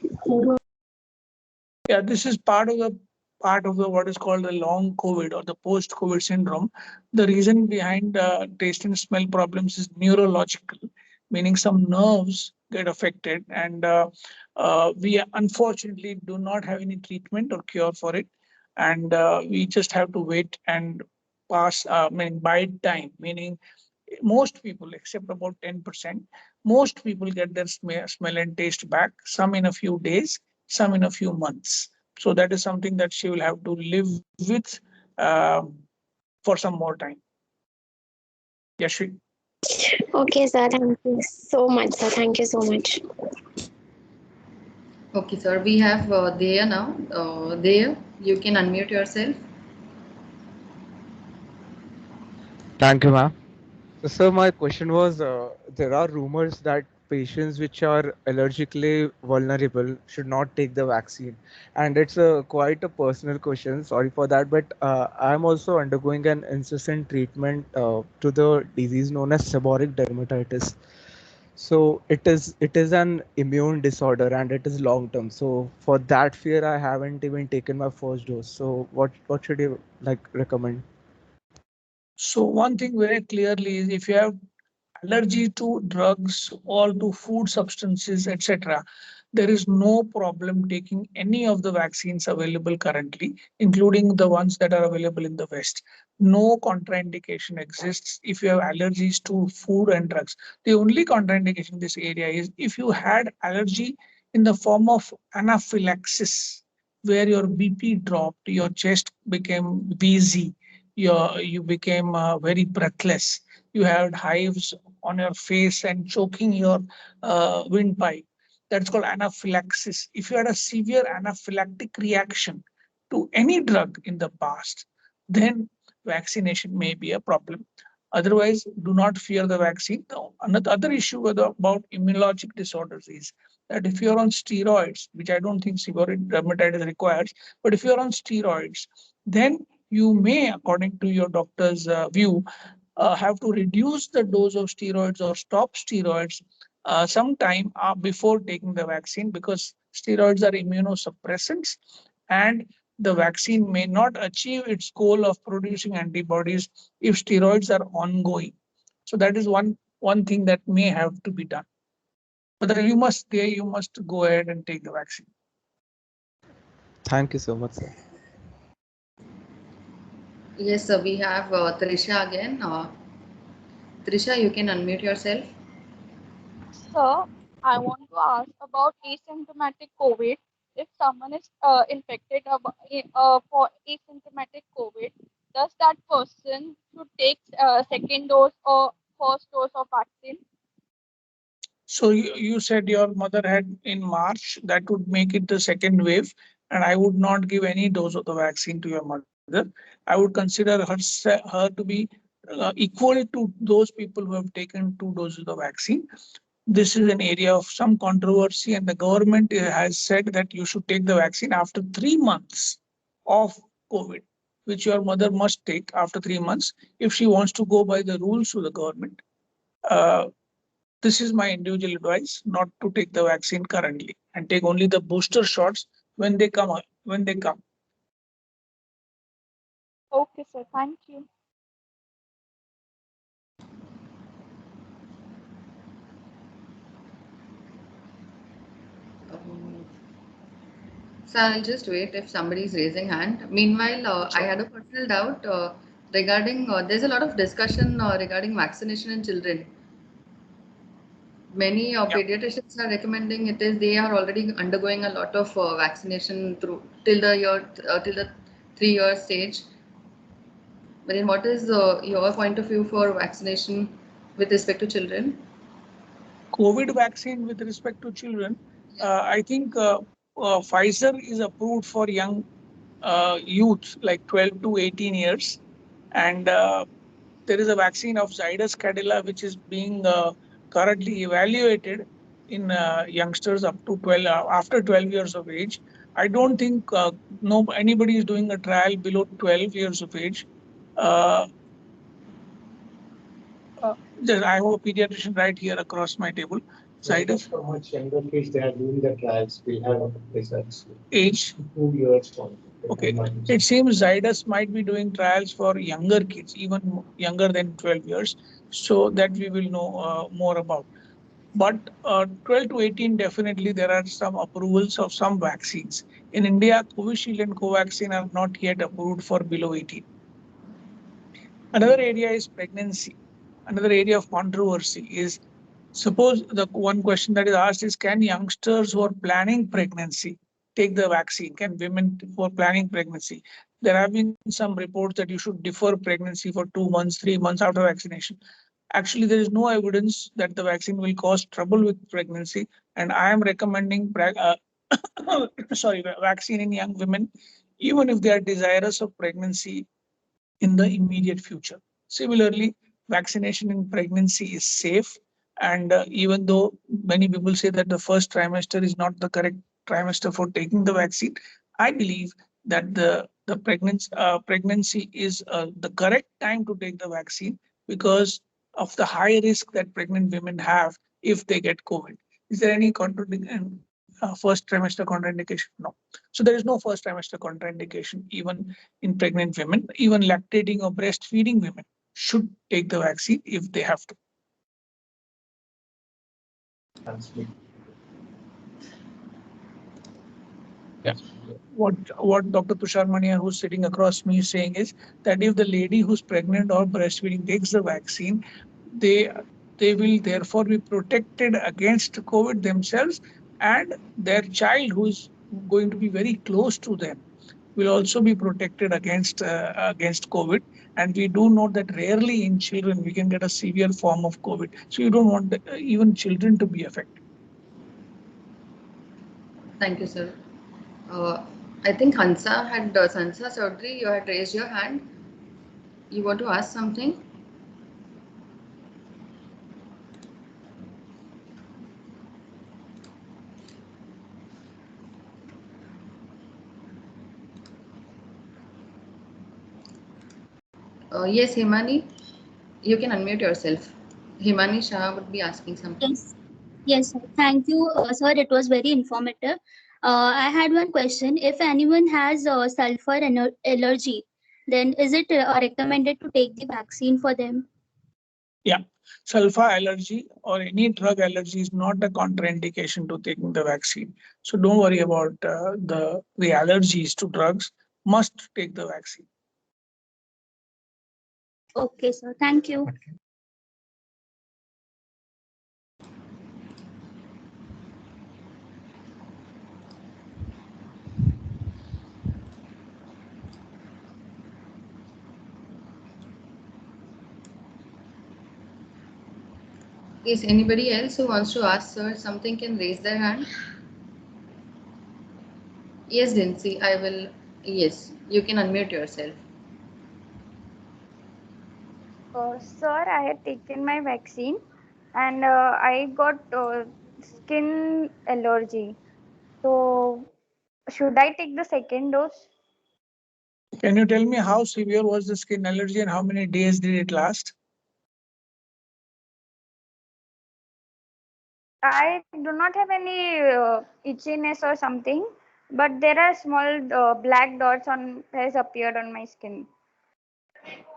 Yeah, this is part of the what is called the long COVID or the post-COVID syndrome. The reason behind taste and smell problems is neurological, meaning some nerves get affected, and we unfortunately do not have any treatment or cure for it, and we just have to wait and pass. Bide time, meaning most people, except about 10%, most people get their smell and taste back, some in a few days, some in a few months. So that is something that she will have to live with for some more time. Yashvi. Okay, sir. Thank you so much, sir. Thank you so much. Okay, sir. We have Deya now. Deya, you can unmute yourself. Thank you, ma'am. So, sir, my question was, there are rumors that patients which are allergically vulnerable should not take the vaccine. And it's quite a personal question, sorry for that, but I'm also undergoing an incessant treatment to the disease known as seborrheic dermatitis. So it is an immune disorder and it is long term. So for that fear, I haven't even taken my first dose. So what should you recommend? So one thing very clearly is if you have allergy to drugs or to food substances, etc., there is no problem taking any of the vaccines available currently, including the ones that are available in the West. No contraindication exists if you have allergies to food and drugs. The only contraindication in this area is if you had allergy in the form of anaphylaxis, where your BP dropped, your chest became wheezy, you became very breathless, you had hives on your face and choking your windpipe. That's called anaphylaxis. If you had a severe anaphylactic reaction to any drug in the past, then vaccination may be a problem. Otherwise, do not fear the vaccine. Another other issue about immunologic disorders is that if you're on steroids, which I don't think seborrheic dermatitis requires, but if you're on steroids, then you may, according to your doctor's view, have to reduce the dose of steroids or stop steroids sometime before taking the vaccine, because steroids are immunosuppressants and the vaccine may not achieve its goal of producing antibodies if steroids are ongoing. So that is one thing that may have to be done. But you must go ahead and take the vaccine. Thank you so much, sir. Yes, sir. We have Trisha again. Trisha, you can unmute yourself. Sir, I want to ask about asymptomatic COVID. If someone is infected for asymptomatic COVID, does that person should take second dose or first dose of vaccine? So you said your mother had in March, that would make it the second wave, and I would not give any dose of the vaccine to your mother. I would consider her to be equal to those people who have taken 2 doses of the vaccine. This is an area of some controversy, and the government has said that you should take the vaccine after 3 months of COVID, which your mother must take after 3 months if she wants to go by the rules of the government. This is my individual advice, not to take the vaccine currently, and take only the booster shots when they come. Okay, sir. Thank you. So I'll just wait if somebody is raising hand. Meanwhile, I had a personal doubt regarding, there's a lot of discussion regarding vaccination in children. Many pediatricians are recommending it is they are already undergoing a lot of vaccination till the 3-year stage. But then what is your point of view for vaccination with respect to children? COVID vaccine with respect to children, I think Pfizer is approved for young youth like 12 to 18 years. And there is a vaccine of Zydus Cadila which is being currently evaluated in youngsters up to 12 after 12 years of age. I don't think anybody is doing a trial below 12 years of age. I have a pediatrician right here across my table. Zydus. For much younger kids, they are doing the trials. We have results. Age? 2 years on. Okay. It seems Zydus might be doing trials for younger kids, even younger than 12 years, so that we will know more about. But 12 to 18, definitely there are some approvals of some vaccines. In India, Covishield and Covaxin are not yet approved for below 18. Another area is pregnancy. Another area of controversy is, suppose the one question that is asked is, can youngsters who are planning pregnancy take the vaccine? Can women who are planning pregnancy? There have been some reports that you should defer pregnancy for 2 months, 3 months after vaccination. Actually, there is no evidence that the vaccine will cause trouble with pregnancy. And I am recommending vaccine in young women, even if they are desirous of pregnancy in the immediate future. Similarly, vaccination in pregnancy is safe. And even though many people say that the first trimester is not the correct trimester for taking the vaccine, I believe that the pregnancy is the correct time to take the vaccine because of the high risk that pregnant women have if they get COVID. Is there any first trimester contraindication? No. So there is no first trimester contraindication even in pregnant women. Even lactating or breastfeeding women should take the vaccine if they have to. Yeah. What Dr. Tushar Mania, who's sitting across me, is saying is that if the lady who's pregnant or breastfeeding takes the vaccine, they will therefore be protected against COVID themselves, and their child, who is going to be very close to them, will also be protected against COVID. And we do know that rarely in children we can get a severe form of COVID. So you don't want even children to be affected. Thank you, sir. I think Hansa had Sansa Chaudhary, you had raised your hand. You want to ask something? Yes, Himani, you can unmute yourself. Himani Shah would be asking something. Yes, yes, sir. Thank you, sir. It was very informative. I had one question. If anyone has sulfur allergy, then is it recommended to take the vaccine for them? Yeah, sulfur allergy or any drug allergy is not a contraindication to taking the vaccine. So don't worry about the allergies to drugs. Must take the vaccine. Okay, sir. Thank you. Is anybody else who wants to ask sir something can raise their hand? Yes, Dincy, I will. Yes, you can unmute yourself. Sir, I had taken my vaccine and I got skin allergy. So, should I take the second dose? Can you tell me how severe was the skin allergy and how many days did it last? I do not have any itchiness or something, but there are small black dots on has appeared on my skin.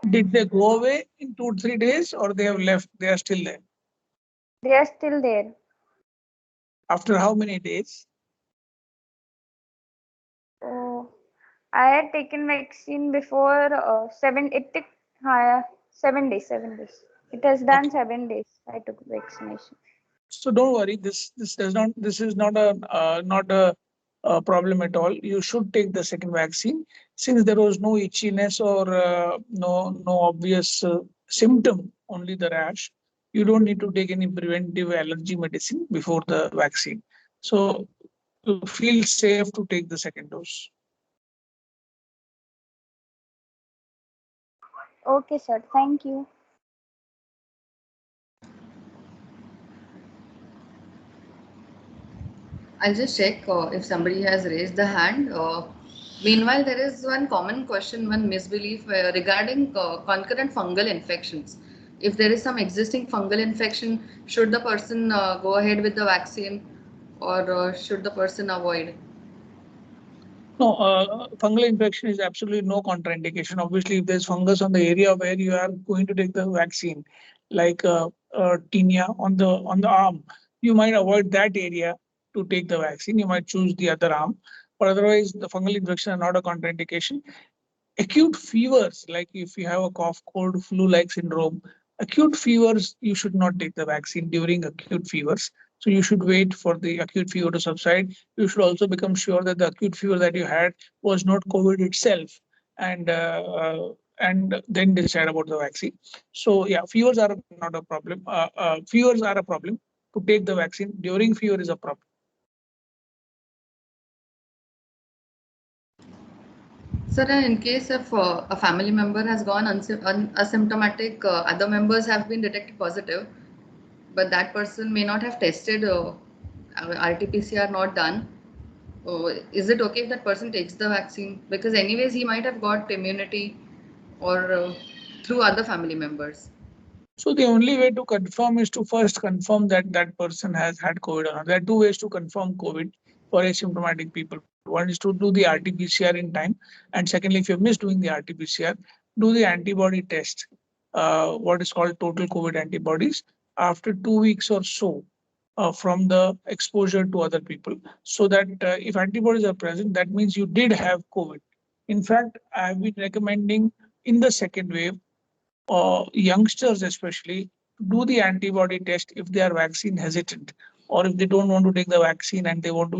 Did they go away in 2 or 3 days or they have left? They are still there. They are still there. After how many days? So, I had taken vaccine before 7. It took 7 days. 7 days. It has done Okay. 7 days. I took vaccination. So don't worry. This is not a problem at all. You should take the second vaccine since there was no itchiness or no obvious symptom, only the rash. You don't need to take any preventive allergy medicine before the vaccine. So you feel safe to take the second dose. Okay, sir. Thank you. I'll just check if somebody has raised the hand. Meanwhile, there is one common question, one misbelief regarding concurrent fungal infections. If there is some existing fungal infection, should the person go ahead with the vaccine or should the person avoid? No, fungal infection is absolutely no contraindication. Obviously, if there's fungus on the area where you are going to take the vaccine, like tinea on the arm, you might avoid that area to take the vaccine. You might choose the other arm, but otherwise, the fungal infection are not a contraindication. Acute fevers, like if you have a cough, cold, flu-like syndrome, acute fevers, you should not take the vaccine during acute fevers. So you should wait for the acute fever to subside. You should also become sure that the acute fever that you had was not COVID itself, and then decide about the vaccine. So yeah, fevers are not a problem. Fevers are a problem. To take the vaccine during fever is a problem. Sir, in case if a family member has gone asymptomatic, other members have been detected positive, but that person may not have tested, RT-PCR not done. Is it okay if that person takes the vaccine? Because anyways, he might have got immunity or through other family members. So the only way to confirm is to first confirm that that person has had COVID or not. There are two ways to confirm COVID for asymptomatic people. One is to do the RT-PCR in time, and secondly, if you miss doing the RT-PCR, do the antibody test, what is called total COVID antibodies, after 2 weeks or so from the exposure to other people. So that if antibodies are present, that means you did have COVID. In fact, I have been recommending in the second wave youngsters especially do the antibody test if they are vaccine hesitant or if they don't want to take the vaccine and they want to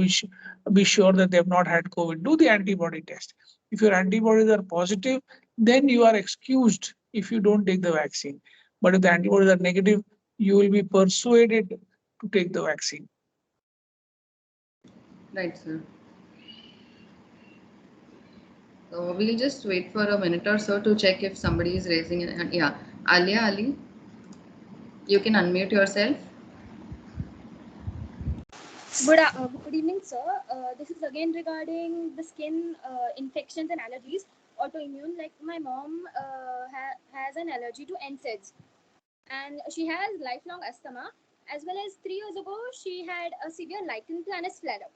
be sure that they have not had COVID, do the antibody test. If your antibodies are positive, then you are excused if you don't take the vaccine. But if the antibodies are negative, you will be persuaded to take the vaccine. Right, sir. So we'll just wait for a minute or so to check if somebody is raising a hand. Yeah, Alia Ali, you can unmute yourself. Good evening, sir. This is again regarding the skin infections and allergies, autoimmune. Like my mom has an allergy to NSAIDs, and she has lifelong asthma. As well as 3 years ago, she had a severe lichen planus flare up.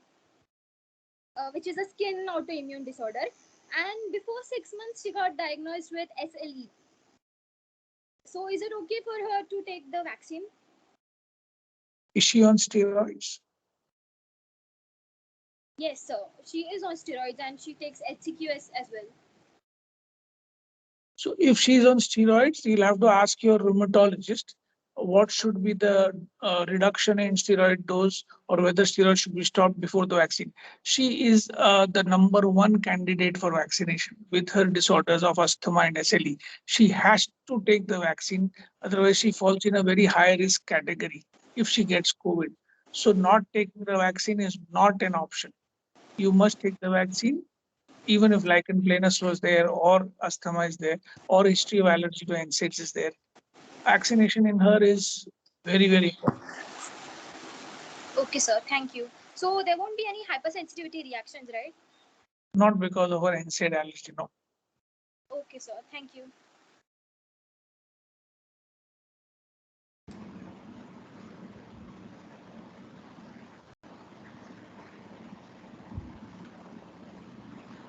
which is a skin autoimmune disorder. And before 6 months, she got diagnosed with SLE. So is it okay for her to take the vaccine? Is she on steroids? Yes, sir. She is on steroids and she takes HCQS as well. So if she's on steroids, you'll have to ask your rheumatologist what should be the reduction in steroid dose or whether steroids should be stopped before the vaccine. She is the #1 candidate for vaccination with her disorders of asthma and SLE. She has to take the vaccine, otherwise she falls in a very high risk category if she gets COVID. So not taking the vaccine is not an option. You must take the vaccine even if lichen planus was there or asthma is there or history of allergy to NSAIDs is there. Vaccination in her is very, very important. Okay, sir. Thank you. So there won't be any hypersensitivity reactions, right? Not because of her NSAID allergy, no. Okay, sir. Thank you.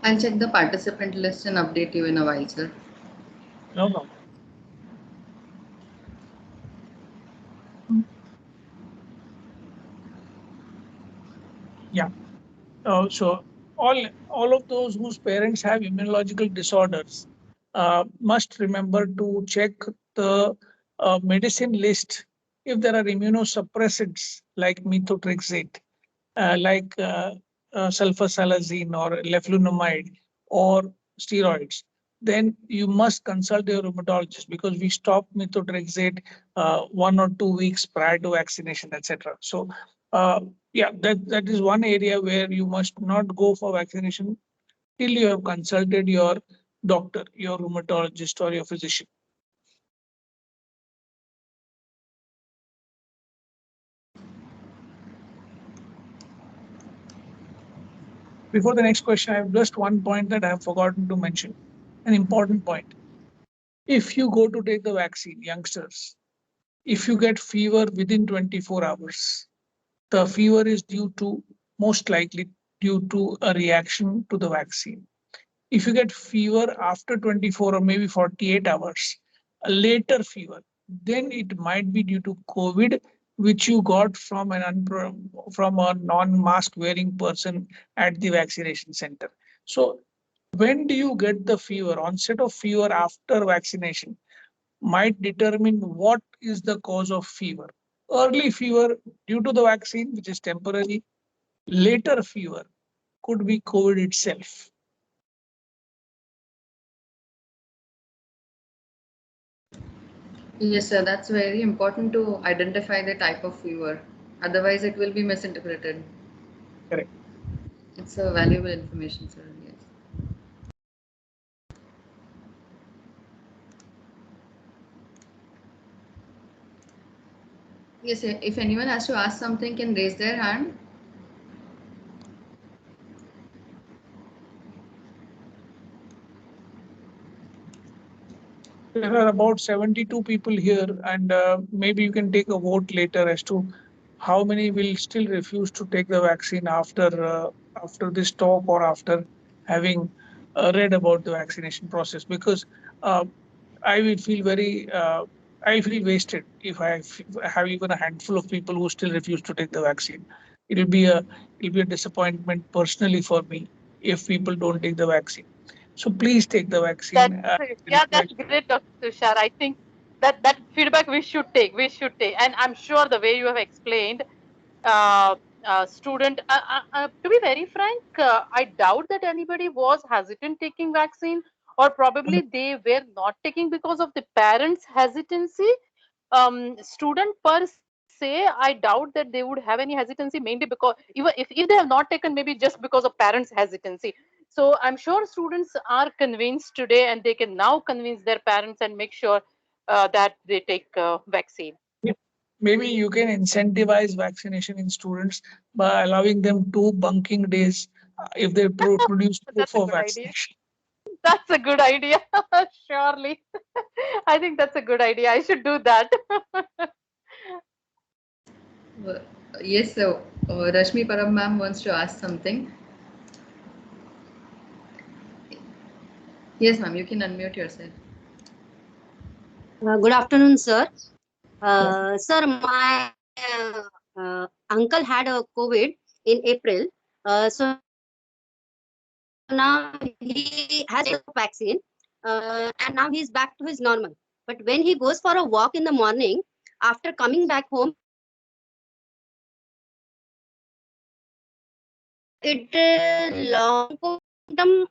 I'll check the participant list and update you in a while, sir. No problem. Yeah. So all of those whose parents have immunological disorders must remember to check the medicine list if there are immunosuppressants like methotrexate, sulfasalazine or leflunomide or steroids, then you must consult your rheumatologist because we stop methotrexate 1 or 2 weeks prior to vaccination, etc. So, yeah, that is one area where you must not go for vaccination till you have consulted your doctor, your rheumatologist, or your physician. Before the next question, I have just one point that I have forgotten to mention, an important point. If you go to take the vaccine, youngsters, if you get fever within 24 hours, the fever is most likely due to a reaction to the vaccine. If you get fever after 24 or maybe 48 hours, a later fever, then it might be due to COVID, which you got from from a non-mask wearing person at the vaccination center. So when do you get the fever? Onset of fever after vaccination might determine what is the cause of fever. Early fever due to the vaccine, which is temporary. Later fever could be COVID itself. Yes, sir. That's very important to identify the type of fever. Otherwise, it will be misinterpreted. Correct. It's a valuable information, sir. Yes. Yes, sir. If anyone has to ask something, can raise their hand. There are about 72 people here, and maybe you can take a vote later as to how many will still refuse to take the vaccine after this talk or after having read about the vaccination process. Because I will feel I feel wasted if I have even a handful of people who still refuse to take the vaccine. It'll be a disappointment personally for me if people don't take the vaccine. So please take the vaccine. That's great, Dr. Tushar. I think that feedback we should take. And I'm sure the way you have explained, student, to be very frank, I doubt that anybody was hesitant taking vaccine, or probably they were not taking because of the parents' hesitancy. Student per se, I doubt that they would have any hesitancy, mainly because even if they have not taken, maybe just because of parents' hesitancy. So I'm sure students are convinced today, and they can now convince their parents and make sure that they take vaccine. Maybe you can incentivize vaccination in students by allowing them 2 bunking days if they produce proof of vaccination. That's a good idea. Surely. I think that's a good idea. I should do that. Yes, sir. Rashmi Param ma'am wants to ask something. Yes, ma'am, you can unmute yourself. Good afternoon, sir. Sir, my uncle had a COVID in April. So now he has a vaccine, and now he's back to his normal. But when he goes for a walk in the morning, after coming back home, it long symptom.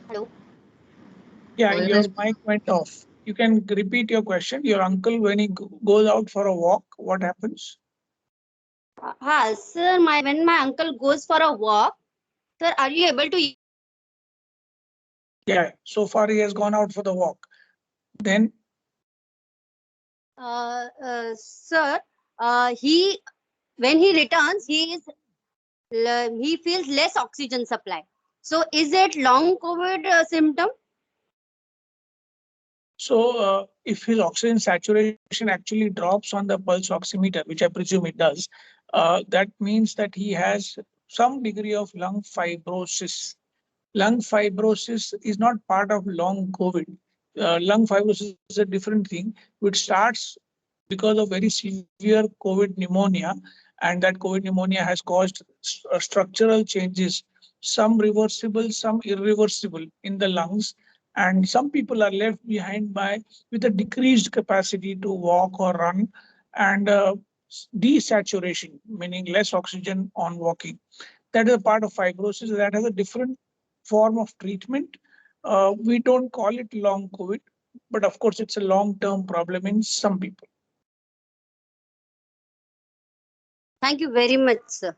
Hello. Yeah, Go your ahead. mic went off. You can repeat your question. Your uncle, when he goes out for a walk, what happens? Sir, when my uncle goes for a walk, sir, are you able to? Yeah, so far he has gone out for the walk. Then, Sir, he when he returns, he feels less oxygen supply. So, is it long COVID symptom? so if his oxygen saturation actually drops on the pulse oximeter, which I presume it does, that means that he has some degree of lung fibrosis. Lung fibrosis is not part of long COVID. Lung fibrosis is a different thing, which starts because of very severe COVID pneumonia, and that COVID pneumonia has caused structural changes, some reversible, some irreversible in the lungs, and some people are left behind with a decreased capacity to walk or run, and desaturation, meaning less oxygen on walking. That is a part of fibrosis that has a different form of treatment. We don't call it long COVID, but of course it's a long-term problem in some people. Thank you very much, sir.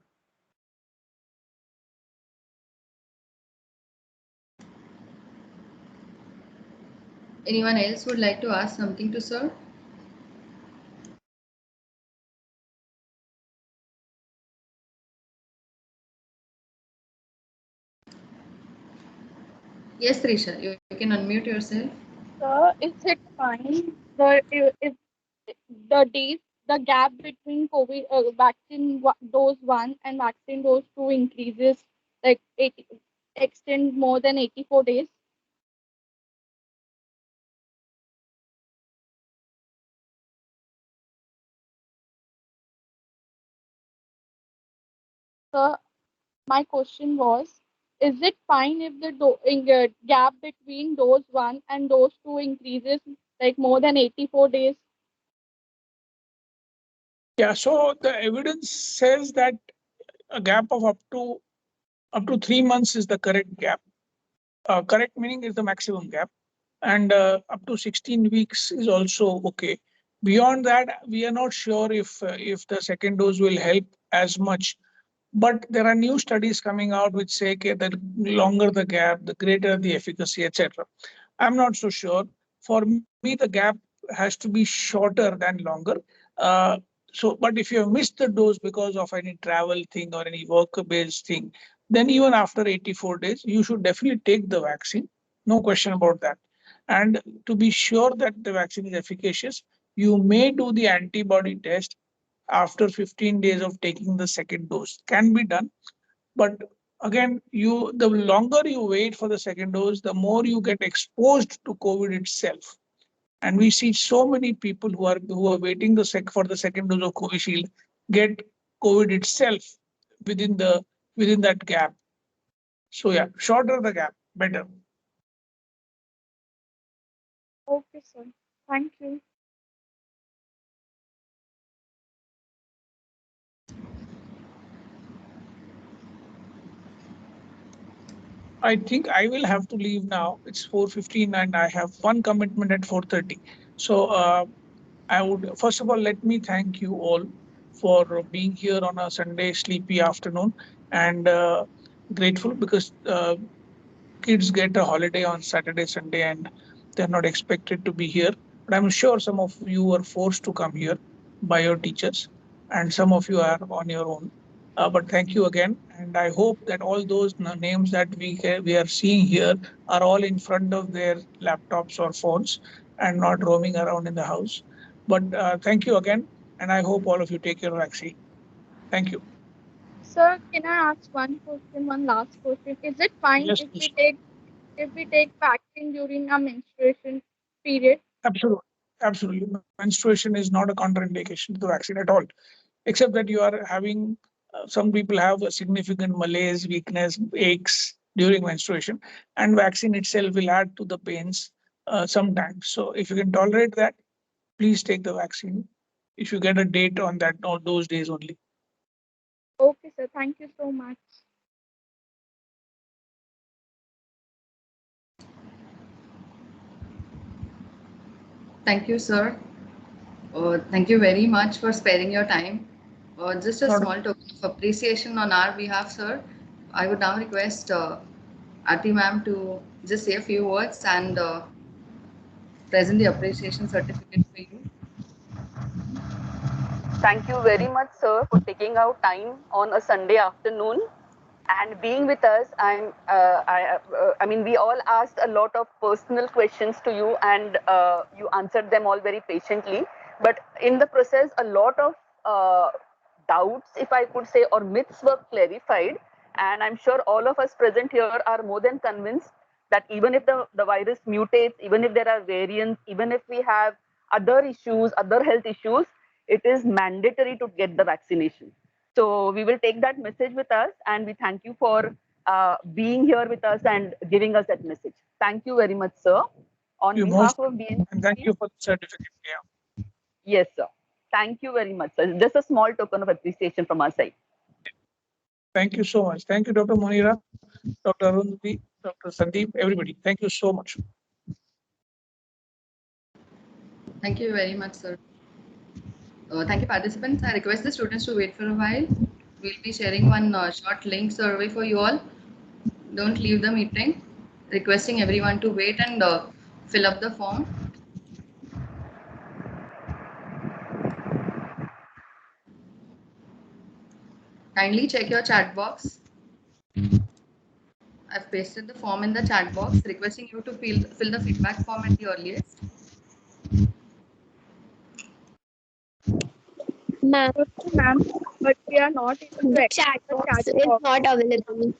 Anyone else would like to ask something to sir? Yes, Trisha, you can unmute yourself. Sir, is it fine if the days, the gap between COVID vaccine dose 1 and vaccine dose 2 increases, like extend more than 84 days? Sir, my question was, is it fine if the gap between dose 1 and dose 2 increases like more than 84 days? Yeah, so the evidence says that a gap of up to 3 months is the correct gap. Correct meaning is the maximum gap, and up to 16 weeks is also okay. Beyond that, we are not sure if the second dose will help as much. But there are new studies coming out which say that the longer the gap, the greater the efficacy, etc. I'm not so sure. For me, the gap has to be shorter than longer. But if you have missed the dose because of any travel thing or any work-based thing, then even after 84 days, you should definitely take the vaccine. No question about that. And to be sure that the vaccine is efficacious, you may do the antibody test after 15 days of taking the second dose. Can be done, but again, the longer you wait for the second dose, the more you get exposed to COVID itself. And we see so many people who are waiting for the second dose of Covishield get COVID itself within that gap. So yeah, shorter the gap, better. Okay, sir. Thank you. I think I will have to leave now. It's 4:15 and I have one commitment at 4:30. So I would, first of all, let me thank you all for being here on a Sunday sleepy afternoon, and grateful because kids get a holiday on Saturday, Sunday, and they're not expected to be here. But I'm sure some of you were forced to come here by your teachers, and some of you are on your own. But thank you again. And I hope that all those names that we are seeing here are all in front of their laptops or phones and not roaming around in the house. But thank you again, and I hope all of you take your vaccine. Thank you. Sir, can I ask one question, one last question? Is it fine Yes, if please. we take vaccine during a menstruation period? Absolutely. Absolutely. Menstruation is not a contraindication to the vaccine at all, except that you are having some people have a significant malaise, weakness, aches during menstruation, and vaccine itself will add to the pains sometimes. So if you can tolerate that, please take the vaccine. If you get a date on that, or those days only. Okay, sir. Thank you so much. Thank you, sir. Thank you very much for sparing your time. Just a small token of appreciation on our behalf, sir. I would now request Aarti ma'am to just say a few words and present the appreciation certificate for you. Thank you very much, sir, for taking out time on a Sunday afternoon and being with us. I mean, we all asked a lot of personal questions to you, and you answered them all very patiently. But in the process, a lot of doubts, if I could say, or myths were clarified. And I'm sure all of us present here are more than convinced that even if the virus mutates, even if there are variants, even if we have other issues, other health issues, it is mandatory to get the vaccination. So we will take that message with us, and we thank you for being here with us and giving us that message. Thank you very much, sir. On behalf of BNC, and thank you for the certificate. Yeah. Yes, sir. Thank you very much, sir. Just a small token of appreciation from our side. Thank you so much. Thank you, Dr. Monira, Dr. Arundhati, Dr. Sandeep, everybody. Thank you so much. Thank you very much, sir. Thank you, participants. I request the students to wait for a while. We'll be sharing one short link survey for you all. Don't leave the meeting. Requesting everyone to wait and fill up the form. Kindly check your chat box. I've pasted the form in the chat box, requesting you to fill the feedback form at the earliest. Ma'am, but we are not able to The access chat the box chat is box. not available.